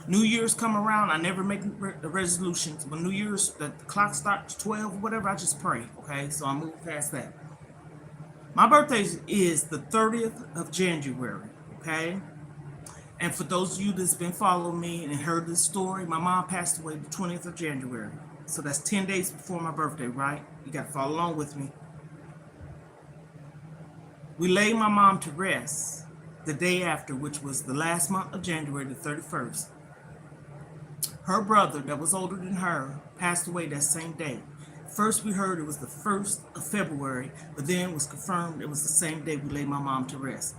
New Year's come around, I never make resolutions. When New Year's, the clock starts 12 or whatever, I just pray. Okay, so I move past that. My birthday is the 30th of January. Okay. And for those of you that's been following me and heard this story, my mom passed away the 20th of January. So that's 10 days before my birthday, right? You got to follow along with me. We laid my mom to rest the day after, which was the last month of January, the 31st. Her brother, that was older than her, passed away that same day. First we heard it was the 1st of February, but then it was confirmed it was the same day we laid my mom to rest.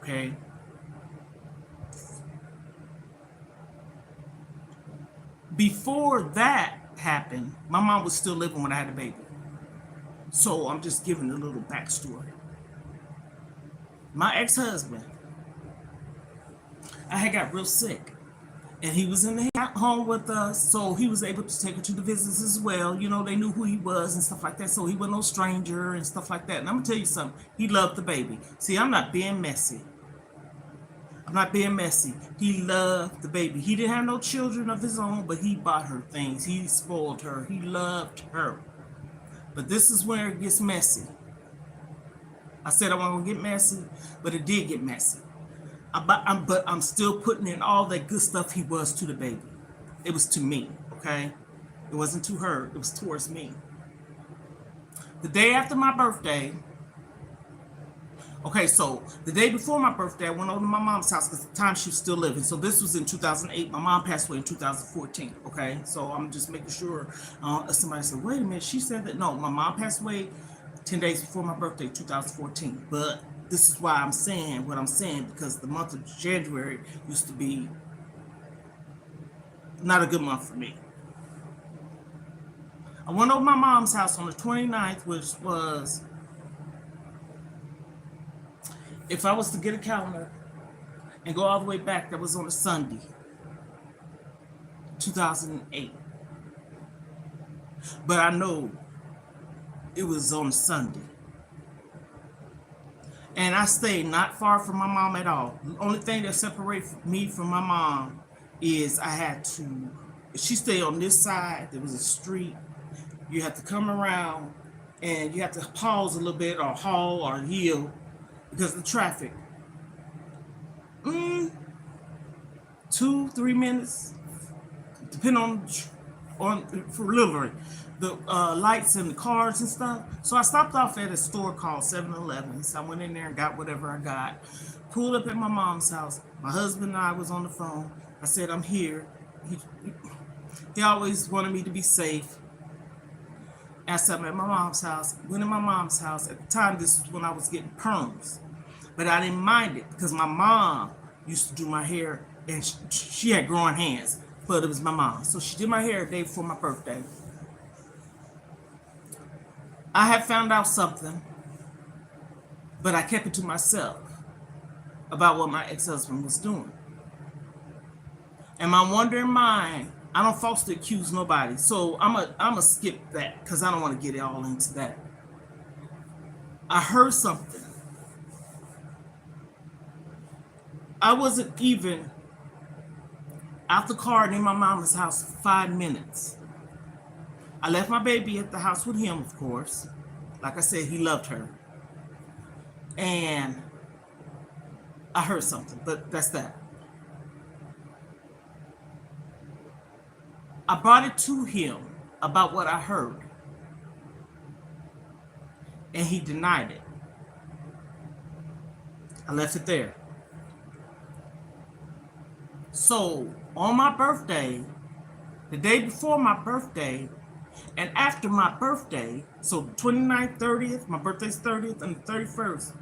Okay? Before that happened, my mom was still living when I had a baby. So I'm just giving a little backstory. My ex-husband, I had got real sick. And he was in the home with us, so he was able to take her to the visits as well. They knew who he was and stuff like that, so he wasn't no stranger and stuff like that. And I'm going to tell you something. He loved the baby. See, I'm not being messy. I'm not being messy. He loved the baby. He didn't have no children of his own, but he bought her things. He spoiled her. He loved her. But this is where it gets messy. I said I wasn't going to get messy, but it did get messy. But I'm still putting in all that good stuff he was to the baby. It was to me, okay? It wasn't to her. It was towards me. The day after my birthday, okay, so the day before my birthday, I went over to my mom's house because at the time she was still living. So this was in 2008. My mom passed away in 2014, okay? So I'm just making sure somebody said, wait a minute, she said that. No, my mom passed away 10 days before my birthday, 2014. But this is why I'm saying what I'm saying, because the month of January used to be not a good month for me. I went over to my mom's house on the 29th, which was, if I was to get a calendar and go all the way back, that was on a Sunday, 2008. But I know it was on a Sunday. And I stayed not far from my mom at all. The only thing that separates me from my mom is she stayed on this side. There was a street. You have to come around and you have to pause a little bit or haul or yield because of the traffic. 2-3 minutes, depending on for delivery, the lights and the cars and stuff. So I stopped off at a store called 7-Eleven. So I went in there and got whatever I got. Pulled up at my mom's house. My husband and I was on the phone. I said, I'm here. He always wanted me to be safe. I said, I'm at my mom's house. Went in my mom's house. At the time, this was when I was getting perms. But I didn't mind it because my mom used to do my hair and she had growing hands. But it was my mom. So she did my hair the day before my birthday. I had found out something, but I kept it to myself about what my ex-husband was doing. And my wondering mind, I don't falsely accuse nobody. So I'm a skip that because I don't want to get it all into that. I heard something. I wasn't even out the car and in my mama's house for 5 minutes. I left my baby at the house with him, of course. Like I said, he loved her. And I heard something, but that's that. I brought it to him about what I heard. And he denied it. I left it there. So on my birthday, the day before my birthday, and after my birthday, so 29th, 30th, my birthday's 30th, and the 31st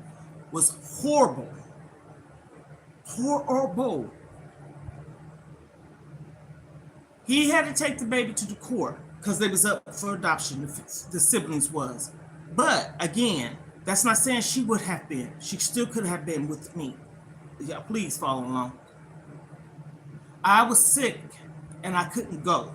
was horrible. Horrible. He had to take the baby to the court because they was up for adoption, the siblings was. But again, that's not saying she would have been. She still could have been with me. Yeah, please follow along. I was sick and I couldn't go.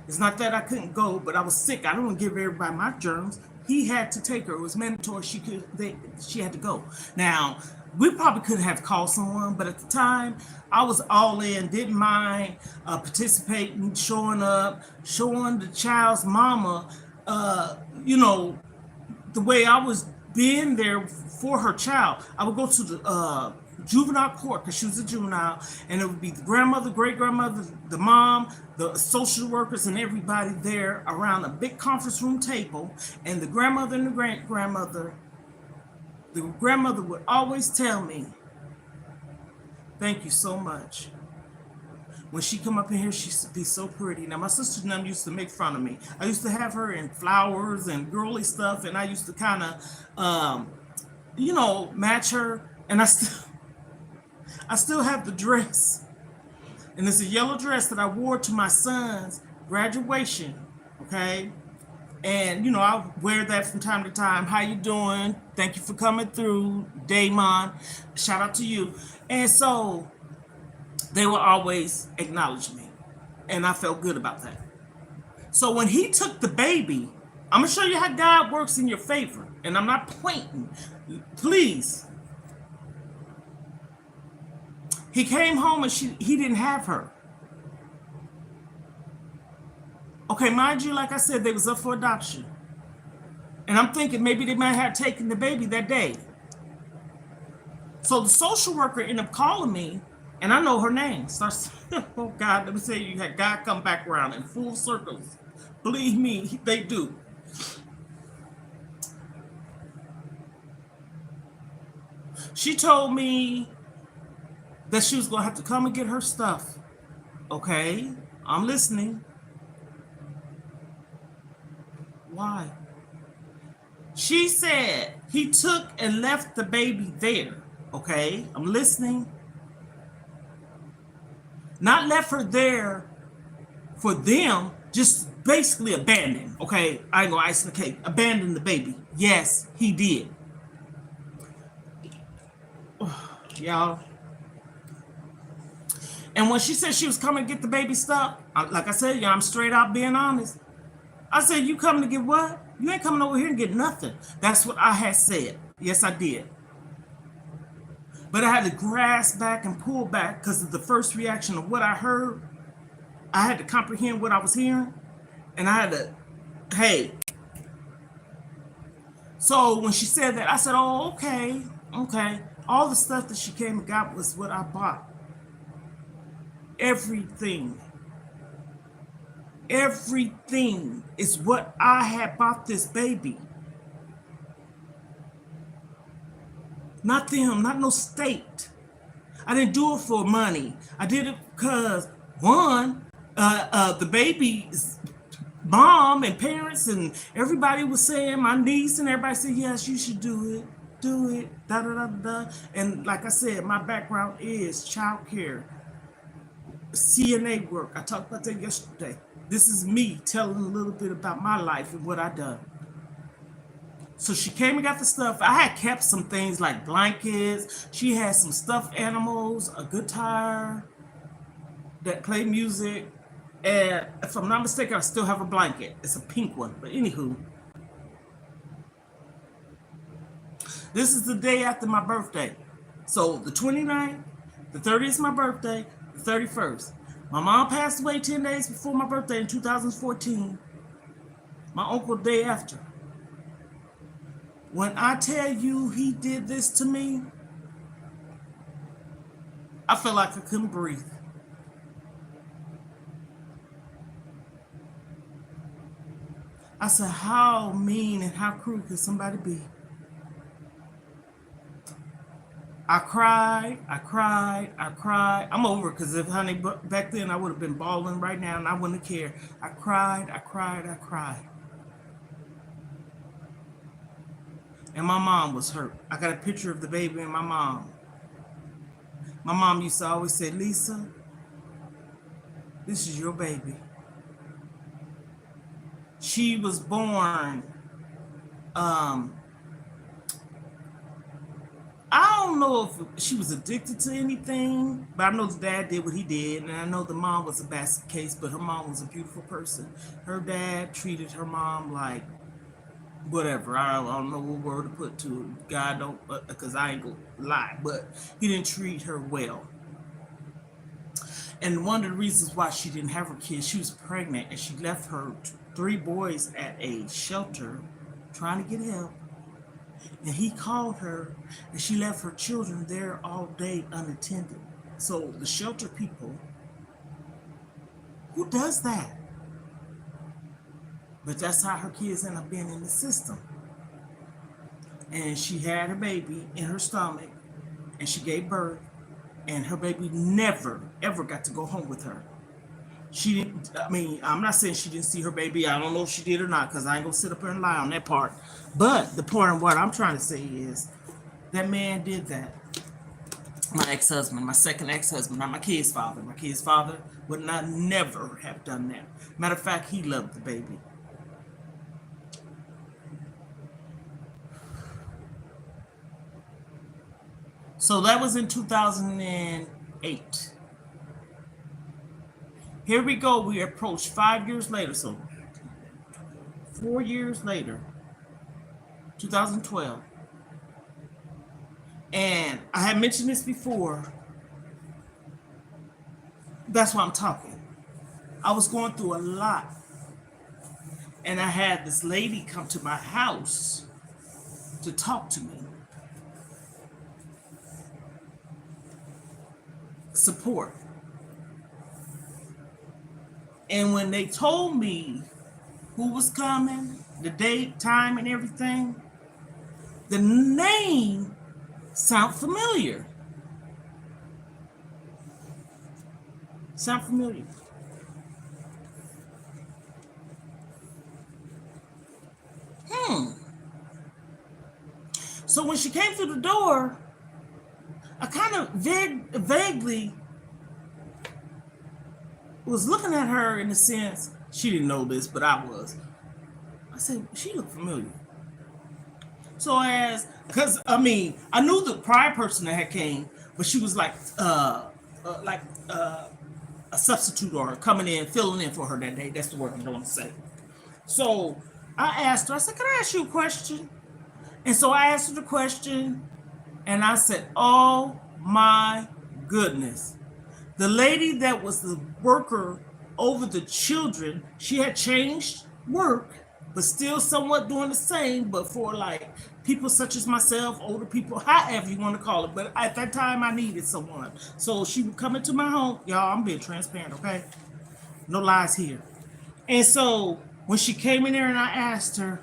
It's not that I couldn't go, but I was sick. I don't want to give everybody my germs. He had to take her. It was mandatory. She had to go. Now, we probably could have called someone, but at the time, I was all in, didn't mind participating, showing up, showing the child's mama, the way I was being there for her child. I would go to the juvenile court because she was a juvenile, and it would be the grandmother, great grandmother, the mom, the social workers, and everybody there around a big conference room table. And the grandmother and the great grandmother, the grandmother would always tell me, "Thank you so much." When she come up in here, she used to be so pretty. Now my sister and them used to make fun of me. I used to have her in flowers and girly stuff, and I used to kind of, match her. And I still have the dress, and it's a yellow dress that I wore to my son's graduation. Okay, and I wear that from time to time. How you doing? Thank you for coming through, Damon. Shout out to you. And so they will always acknowledge me, and I felt good about that. So when he took the baby, I'm gonna show you how God works in your favor, and I'm not pointing. Please He came home and he didn't have her. Okay, mind you, like I said, they was up for adoption. And I'm thinking maybe they might have taken the baby that day. So the social worker ended up calling me, and I know her name. Starts, oh God, let me tell you, had God come back around in full circles. Believe me, they do. She told me that she was going to have to come and get her stuff. Okay, I'm listening. Why? She said he took and left the baby there. Okay, I'm listening. Not left her there for them, just basically abandoned. Okay, I ain't gonna ice the cake. Abandon the baby. Yes, he did. Y'all. And when she said she was coming to get the baby stuff, like I said, y'all, I'm straight out being honest. I said, you coming to get what? You ain't coming over here and get nothing. That's what I had said. Yes, I did. But I had to grasp back and pull back because of the first reaction of what I heard. I had to comprehend what I was hearing. And I had to, hey. So when she said that, I said, oh, okay. All the stuff that she came and got was what I bought. Everything is what I had bought this baby. Not them, not no state. I didn't do it for money. I did it because, one, the baby's mom and parents and everybody was saying, my niece and everybody said, yes, you should do it, da da da da. And like I said, my background is child care, CNA work. I talked about that yesterday. This is me telling a little bit about my life and what I done. So she came and got the stuff. I had kept some things like blankets. She had some stuffed animals, a guitar that played music. And if I'm not mistaken, I still have a blanket. It's a pink one. But anywho, this is the day after my birthday. So the 29th, the 30th is my birthday, the 31st. My mom passed away 10 days before my birthday in 2014. My uncle the day after. When I tell you he did this to me, I felt like I couldn't breathe. I said, how mean and how cruel could somebody be? I cried. I'm over it because if, honey, back then I would have been bawling right now and I wouldn't have cared. I cried. And my mom was hurt. I got a picture of the baby and my mom. My mom used to always say, Lisa, this is your baby. She was born, I don't know if she was addicted to anything, but I know the dad did what he did, and I know the mom was a basket case, but her mom was a beautiful person. Her dad treated her mom like whatever. I don't know what word to put to it. God don't, because I ain't gonna lie, but he didn't treat her well. And one of the reasons why she didn't have her kids, she was pregnant, and she left her 3 boys at a shelter trying to get help. And he called her, and she left her children there all day unattended. So the shelter people, who does that? But that's how her kids end up being in the system. And she had her baby in her stomach, and she gave birth, and her baby never, ever got to go home with her. She didn't, I mean, I'm not saying she didn't see her baby. I don't know if she did or not, because I ain't going to sit up here and lie on that part. But the point of what I'm trying to say is that man did that. My ex-husband, my second ex-husband, not my kid's father. My kid's father would not never have done that. Matter of fact, he loved the baby. So that was in 2008. Here we go. We approached 5 years later. So 4 years later, 2012. And I had mentioned this before. That's why I'm talking. I was going through a lot. And I had this lady come to my house to talk to me. Support. And when they told me who was coming, the date, time, and everything, the name sound familiar. Sound familiar. So when she came through the door, I kind of vaguely was looking at her in the sense, she didn't know this, but I was. I said, she looked familiar. So because I knew the prior person that had came, but she was like a substitute or coming in, filling in for her that day. That's the word I'm going to say. So I asked her, I said, can I ask you a question? And so I asked her the question, and I said, oh my goodness. The lady that was the worker over the children, she had changed work, but still somewhat doing the same, but for like people such as myself, older people, however you want to call it. But at that time, I needed someone. So she would come into my home. Y'all, I'm being transparent, okay? No lies here. And so when she came in there and I asked her,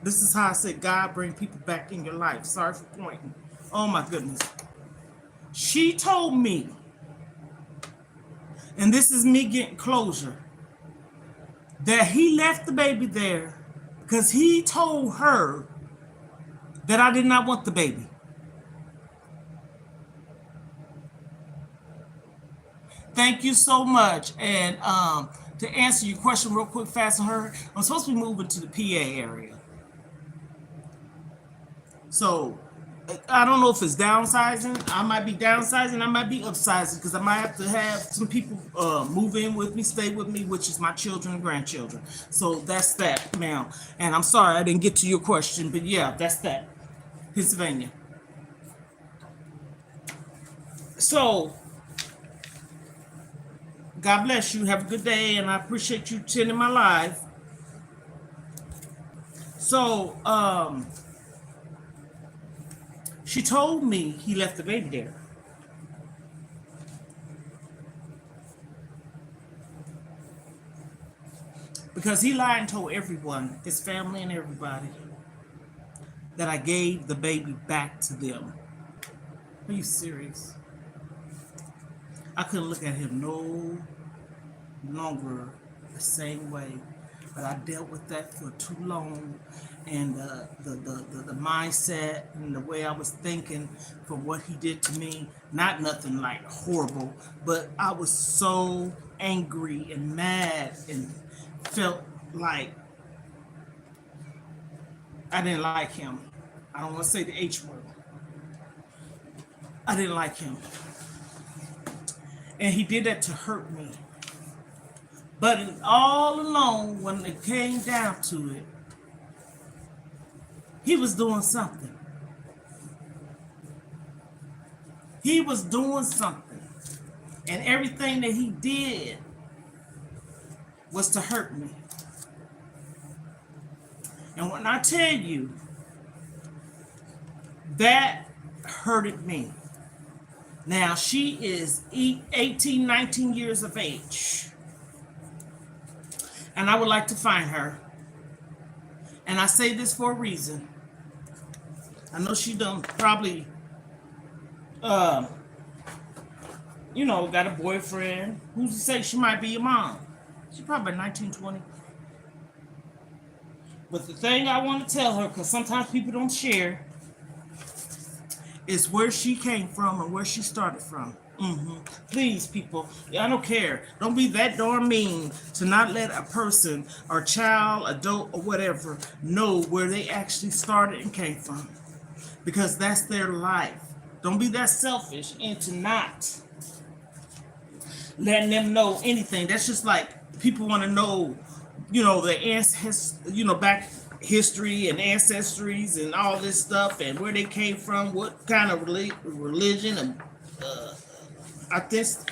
this is how I said, God bring people back in your life. Sorry for pointing. Oh my goodness. She told me, and this is me getting closure, that he left the baby there because he told her that I did not want the baby. Thank you so much. And to answer your question real quick, fast on her, I'm supposed to be moving to the PA area. So I don't know if it's downsizing. I might be downsizing. I might be upsizing because I might have to have some people move in with me, stay with me, which is my children and grandchildren. So that's that, ma'am. And I'm sorry I didn't get to your question, but yeah, that's that. Pennsylvania. So God bless you. Have a good day, and I appreciate you attending my live. So she told me he left the baby there. Because he lied and told everyone, his family and everybody, that I gave the baby back to them. Are you serious? I couldn't look at him no longer the same way. But I dealt with that for too long, and the mindset and the way I was thinking for what he did to me, not nothing like horrible, but I was so angry and mad and felt like I didn't like him. I don't want to say the H word. I didn't like him. And he did that to hurt me. But all along, when it came down to it, he was doing something. He was doing something. And everything that he did was to hurt me. And when I tell you, that hurted me. Now, she is 18, 19 years of age. And I would like to find her. And I say this for a reason. I know she done probably, got a boyfriend. Who's to say she might be your mom? She's probably 19, 20. But the thing I want to tell her, because sometimes people don't share, is where she came from and where she started from. Please, people, I don't care. Don't be that darn mean to not let a person or child, adult, or whatever know where they actually started and came from. Because that's their life. Don't be that selfish into not letting them know anything. That's just like people want to know, the ancestors, back history and ancestries and all this stuff and where they came from, what kind of religion and I guess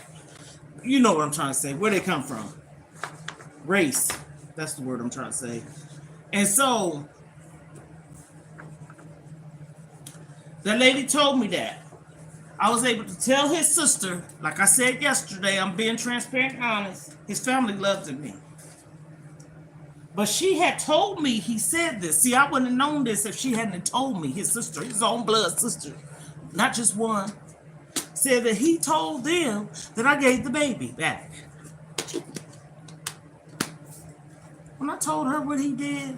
you know what I'm trying to say. Where they come from. Race. That's the word I'm trying to say. And so that lady told me that. I was able to tell his sister, like I said yesterday, I'm being transparent and honest. His family loves me. But she had told me he said this. See, I wouldn't have known this if she hadn't told me. His sister, his own blood sister, not just one, said that he told them that I gave the baby back. When I told her what he did,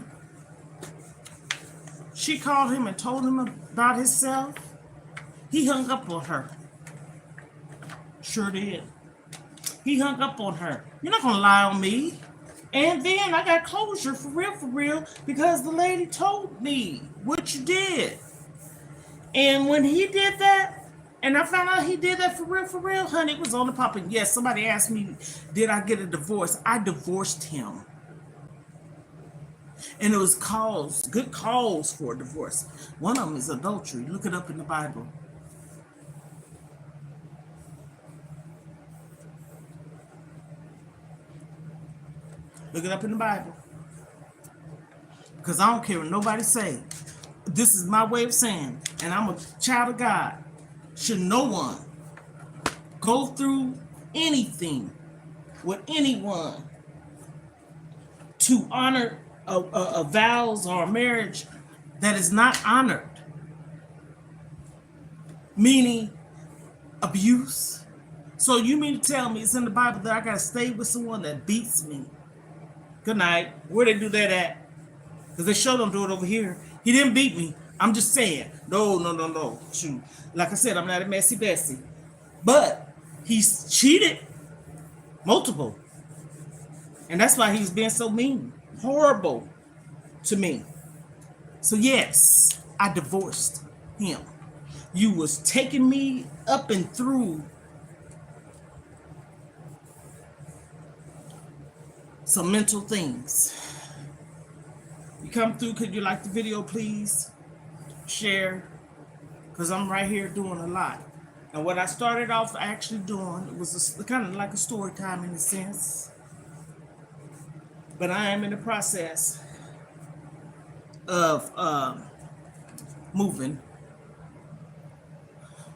she called him and told him about himself. He hung up on her. Sure did. He hung up on her. You're not going to lie on me. And then I got closure for real, because the lady told me what you did. And when he did that, and I found out he did that for real, honey, it was on the popping. Yes, somebody asked me, did I get a divorce? I divorced him. And it was good cause for a divorce. One of them is adultery. Look it up in the Bible. Look it up in the Bible. Because I don't care what nobody say. This is my way of saying, and I'm a child of God. Should no one go through anything with anyone to honor a vows or a marriage that is not honored, meaning abuse. So you mean to tell me it's in the Bible that I gotta stay with someone that beats me? Good night. Where they do that at? Because they sure don't do it over here. He didn't beat me. I'm just saying. No. Shoot. Like I said, I'm not a messy Bessie. But he's cheated. Multiple. And that's why he's being so mean. Horrible to me. So yes, I divorced him. You was taking me up and through some mental things. You come through, could you like the video, please? Share, because I'm right here doing a lot. And what I started off actually doing, it was kind of like a story time in a sense. But I am in the process of moving.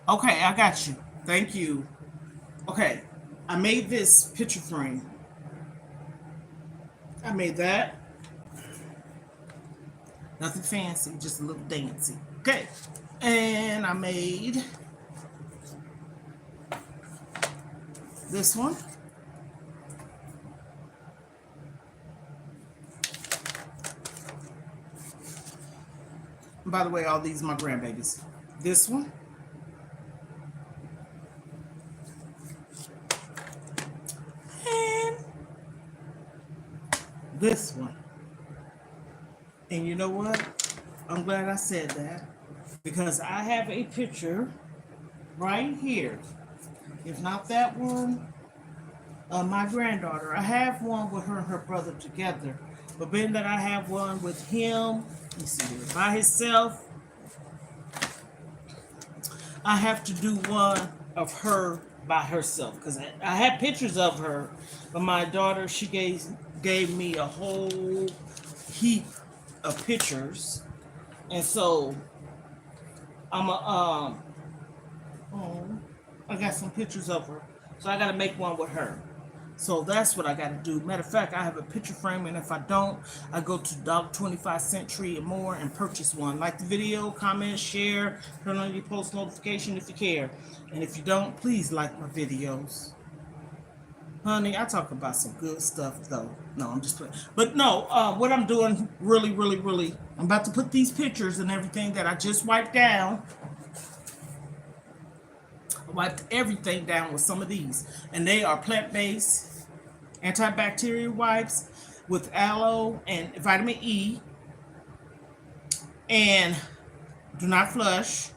Okay, I got you. Thank you. Okay, I made this picture frame. I made that. Nothing fancy, just a little dancey. Okay, and I made this one. And by the way, all these are my grandbabies. This one. And this one. And you know what? I'm glad I said that, because I have a picture right here. If not that one, my granddaughter. I have one with her and her brother together. But being that I have one with him, let me see here, by himself, I have to do one of her by herself. Because I had pictures of her, but my daughter, she gave me a whole heap of pictures, and so I got some pictures of her, so I got to make one with her. So that's what I got to do. Matter of fact, I have a picture frame, and if I don't, I go to $25 Tree and more and purchase one. Like the video, comment, share, turn on your post notification if you care, and if you don't, please like my videos. Honey, I talk about some good stuff, though. No, I'm just playing. But no, what I'm doing really, I'm about to put these pictures and everything that I just wiped down. I wiped everything down with some of these. And they are plant-based antibacterial wipes with aloe and vitamin E. And do not flush.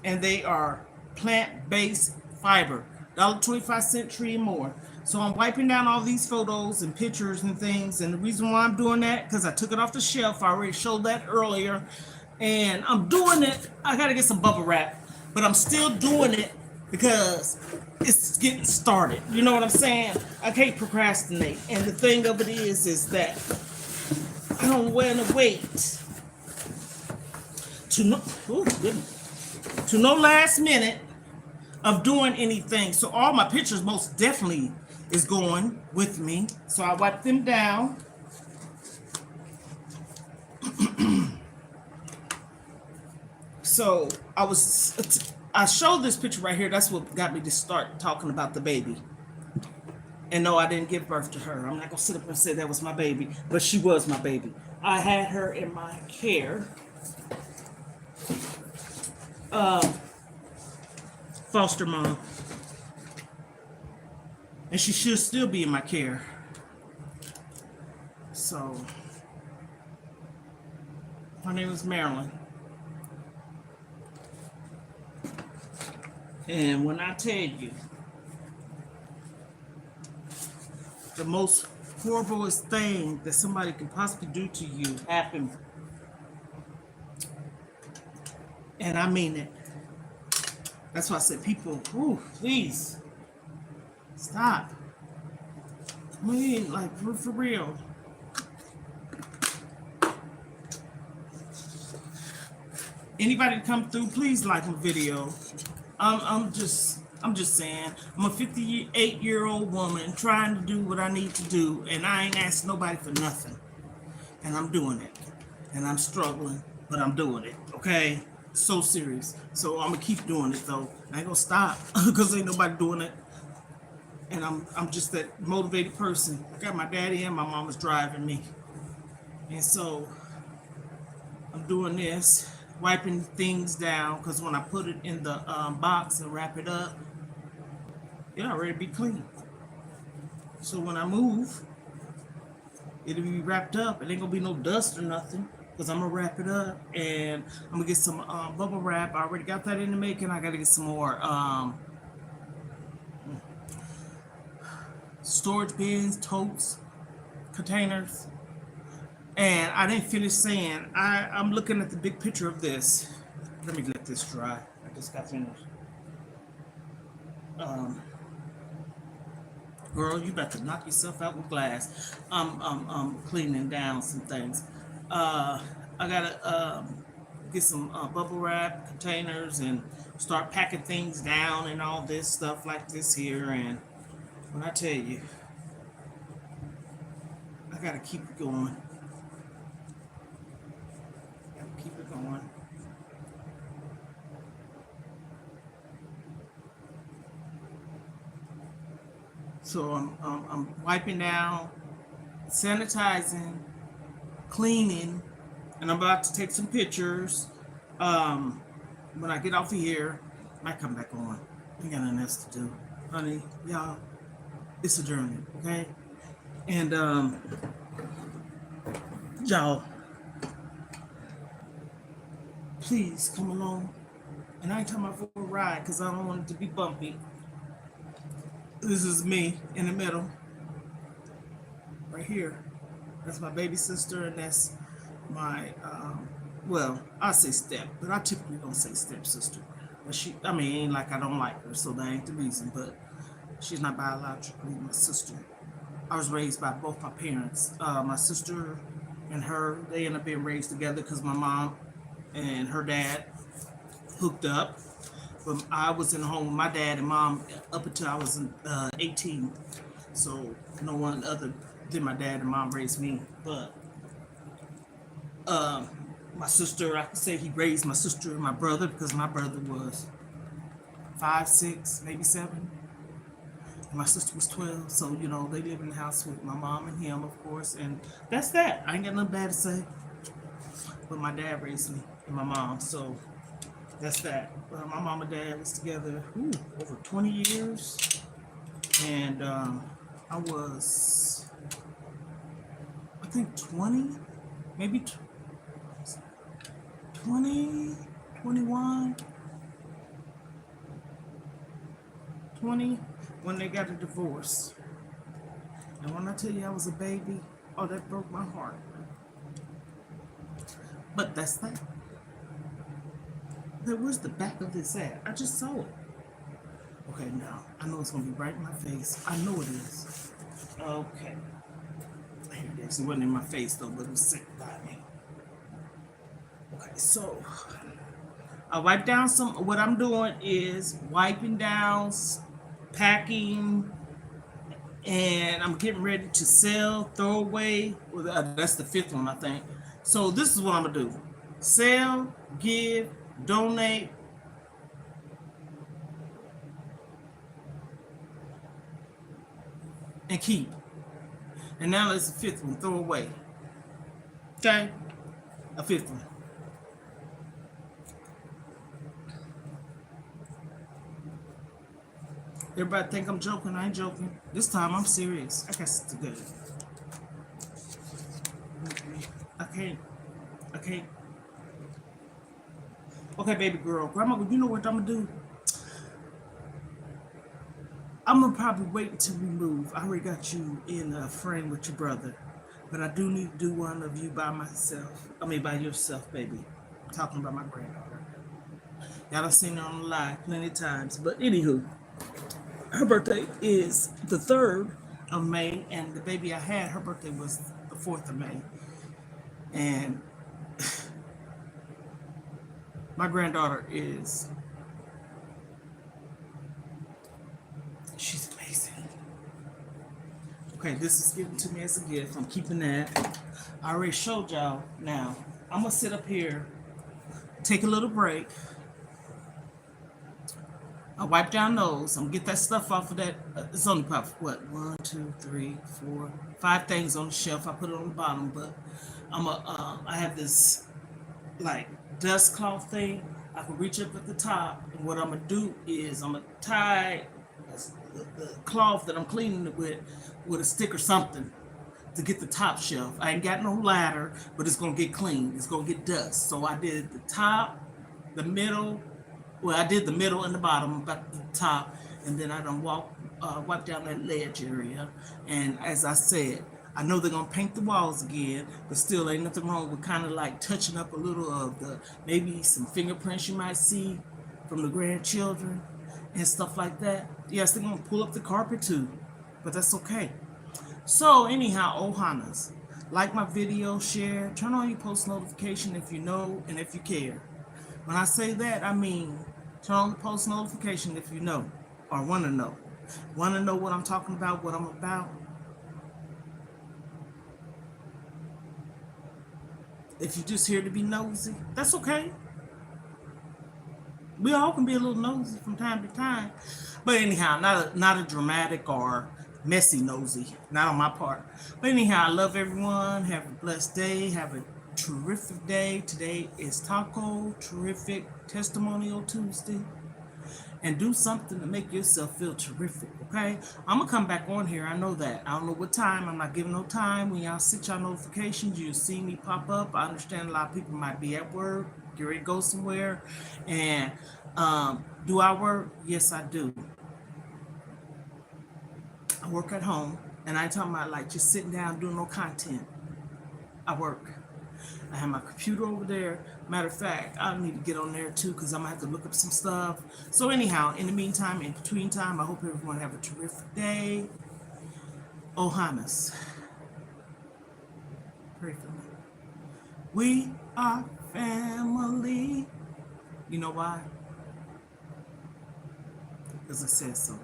And they are plant-based fiber. $25 Tree and more. So I'm wiping down all these photos and pictures and things. And the reason why I'm doing that, because I took it off the shelf. I already showed that earlier. And I'm doing it. I got to get some bubble wrap. But I'm still doing it because it's getting started. You know what I'm saying? I can't procrastinate. And the thing of it is that I don't want to wait to no, oh, goodness, to no last minute of doing anything. So all my pictures most definitely is going with me. So I wipe them down. So I showed this picture right here. That's what got me to start talking about the baby. And no, I didn't give birth to her. I'm not gonna sit up and say that was my baby, but she was my baby. I had her in my care. Foster mom. And she should still be in my care. So her name is Marilyn. And when I tell you the most horriblest thing that somebody can possibly do to you happened, and I mean it. That's why I said, people, ooh, please stop. I mean, like, for real. Anybody come through, please like my video. I'm just saying, I'm a 58-year-old woman trying to do what I need to do, and I ain't asked nobody for nothing. And I'm doing it. And I'm struggling, but I'm doing it, okay? So serious. So I'm gonna keep doing it though. I ain't gonna stop because ain't nobody doing it. And I'm just that motivated person. I got my daddy and my mama's driving me. And so I'm doing this, wiping things down, because when I put it in the box and wrap it up, it already be clean. So when I move, it'll be wrapped up. It ain't gonna be no dust or nothing, because I'm gonna wrap it up, and I'm gonna get some bubble wrap. I already got that in the making. I gotta get some more storage bins, totes, containers. And I didn't finish saying, I'm looking at the big picture of this. Let me let this dry. I just got finished. Girl, you about to knock yourself out with glass. I'm cleaning down some things. I gotta get some bubble wrap containers and start packing things down and all this stuff like this here. And when I tell you, I gotta keep it going. Keep it going. So I'm wiping down, sanitizing, cleaning, and I'm about to take some pictures. When I get off of here, I might come back on. I ain't got nothing else to do, honey. Y'all, it's a journey, okay? And y'all, please come along. And I ain't talking about for a ride because I don't want it to be bumpy. This is me in the middle, right here. That's my baby sister, and that's my, well, I say step, but I typically don't say step sister. But ain't like I don't like her, so that ain't the reason, but she's not biologically my sister. I was raised by both my parents. My sister and her, they ended up being raised together because my mom and her dad hooked up. But I was in the home with my dad and mom up until I was 18. So no one other than my dad and mom raised me. But my sister, I could say he raised my sister and my brother because my brother was 5, 6, maybe 7. And my sister was 12. So, they live in the house with my mom and him, of course. And that's that. I ain't got nothing bad to say. But my dad raised me and my mom. So that's that. My mom and dad was together over 20 years. And I was, I think 20, maybe 20, 21, 20 when they got a divorce. And when I tell you I was a baby, oh, that broke my heart. But that's that. Where's the back of this at? I just saw it. Okay, now I know it's gonna be right in my face. I know it is. Okay, here it is. It wasn't in my face though, but it was sitting by me. Okay, so I wipe down some. What I'm doing is wiping down, packing, and I'm getting ready to sell, throw away. Well, that's the fifth one, I think. So this is what I'm gonna do: sell, give, donate, and keep. And now it's the fifth one: throw away. Okay, a fifth one. Everybody think I'm joking. I ain't joking. This time I'm serious. I guess it's good. I can't. I can't. Okay, baby girl. Grandma, you know what I'm gonna do? I'm gonna probably wait until we move. I already got you in a frame with your brother, but I do need to do one of you by myself. I mean, by yourself, baby. I'm talking about my granddaughter. Y'all have seen her on the live plenty of times. But anywho, her birthday is the 3rd of May, and the baby I had, her birthday was the 4th of May. And my granddaughter she's amazing. Okay, this is given to me as a gift. I'm keeping that. I already showed y'all. Now, I'm going to sit up here, take a little break. I wipe down those. I'm going to get that stuff off of that. It's only probably, what, 1, 2, 3, 4, 5 things on the shelf. I put it on the bottom, but I have this, like, dust cloth thing. I can reach up at the top, and what I'm going to do is I'm going to tie the cloth that I'm cleaning it with a stick or something to get the top shelf. I ain't got no ladder, but it's gonna get clean. It's gonna get dust. So I did the top, the middle. Well, I did the middle and the bottom, about the top, and then I done wipe down that ledge area. And as I said, I know they're gonna paint the walls again, but still ain't nothing wrong with kind of like touching up a little of the maybe some fingerprints you might see from the grandchildren and stuff like that. Yes, they're gonna pull up the carpet too, but that's okay. So anyhow, Ohana's, like my video, share, turn on your post notification if you know and if you care. When I say that, I mean turn on the post notification if you know or want to know. Want to know what I'm talking about, what I'm about? If you're just here to be nosy, that's okay. We all can be a little nosy from time to time. But anyhow, not a dramatic or messy nosy. Not on my part. But anyhow, I love everyone. Have a blessed day. Have a terrific day. Today is Taco Terrific Testimonial Tuesday. And do something to make yourself feel terrific, okay? I'm going to come back on here. I know that. I don't know what time. I'm not giving no time. When y'all set y'all notifications, you'll see me pop up. I understand a lot of people might be at work, get ready to go somewhere. And do I work? Yes, I do. I work at home. And I ain't talking about like just sitting down doing no content. I work. I have my computer over there. Matter of fact, I need to get on there too because I'm going to have to look up some stuff. So anyhow, in the meantime, in between time, I hope everyone have a terrific day. Ohana's. Pray for me. We are family. You know why? Because I said so.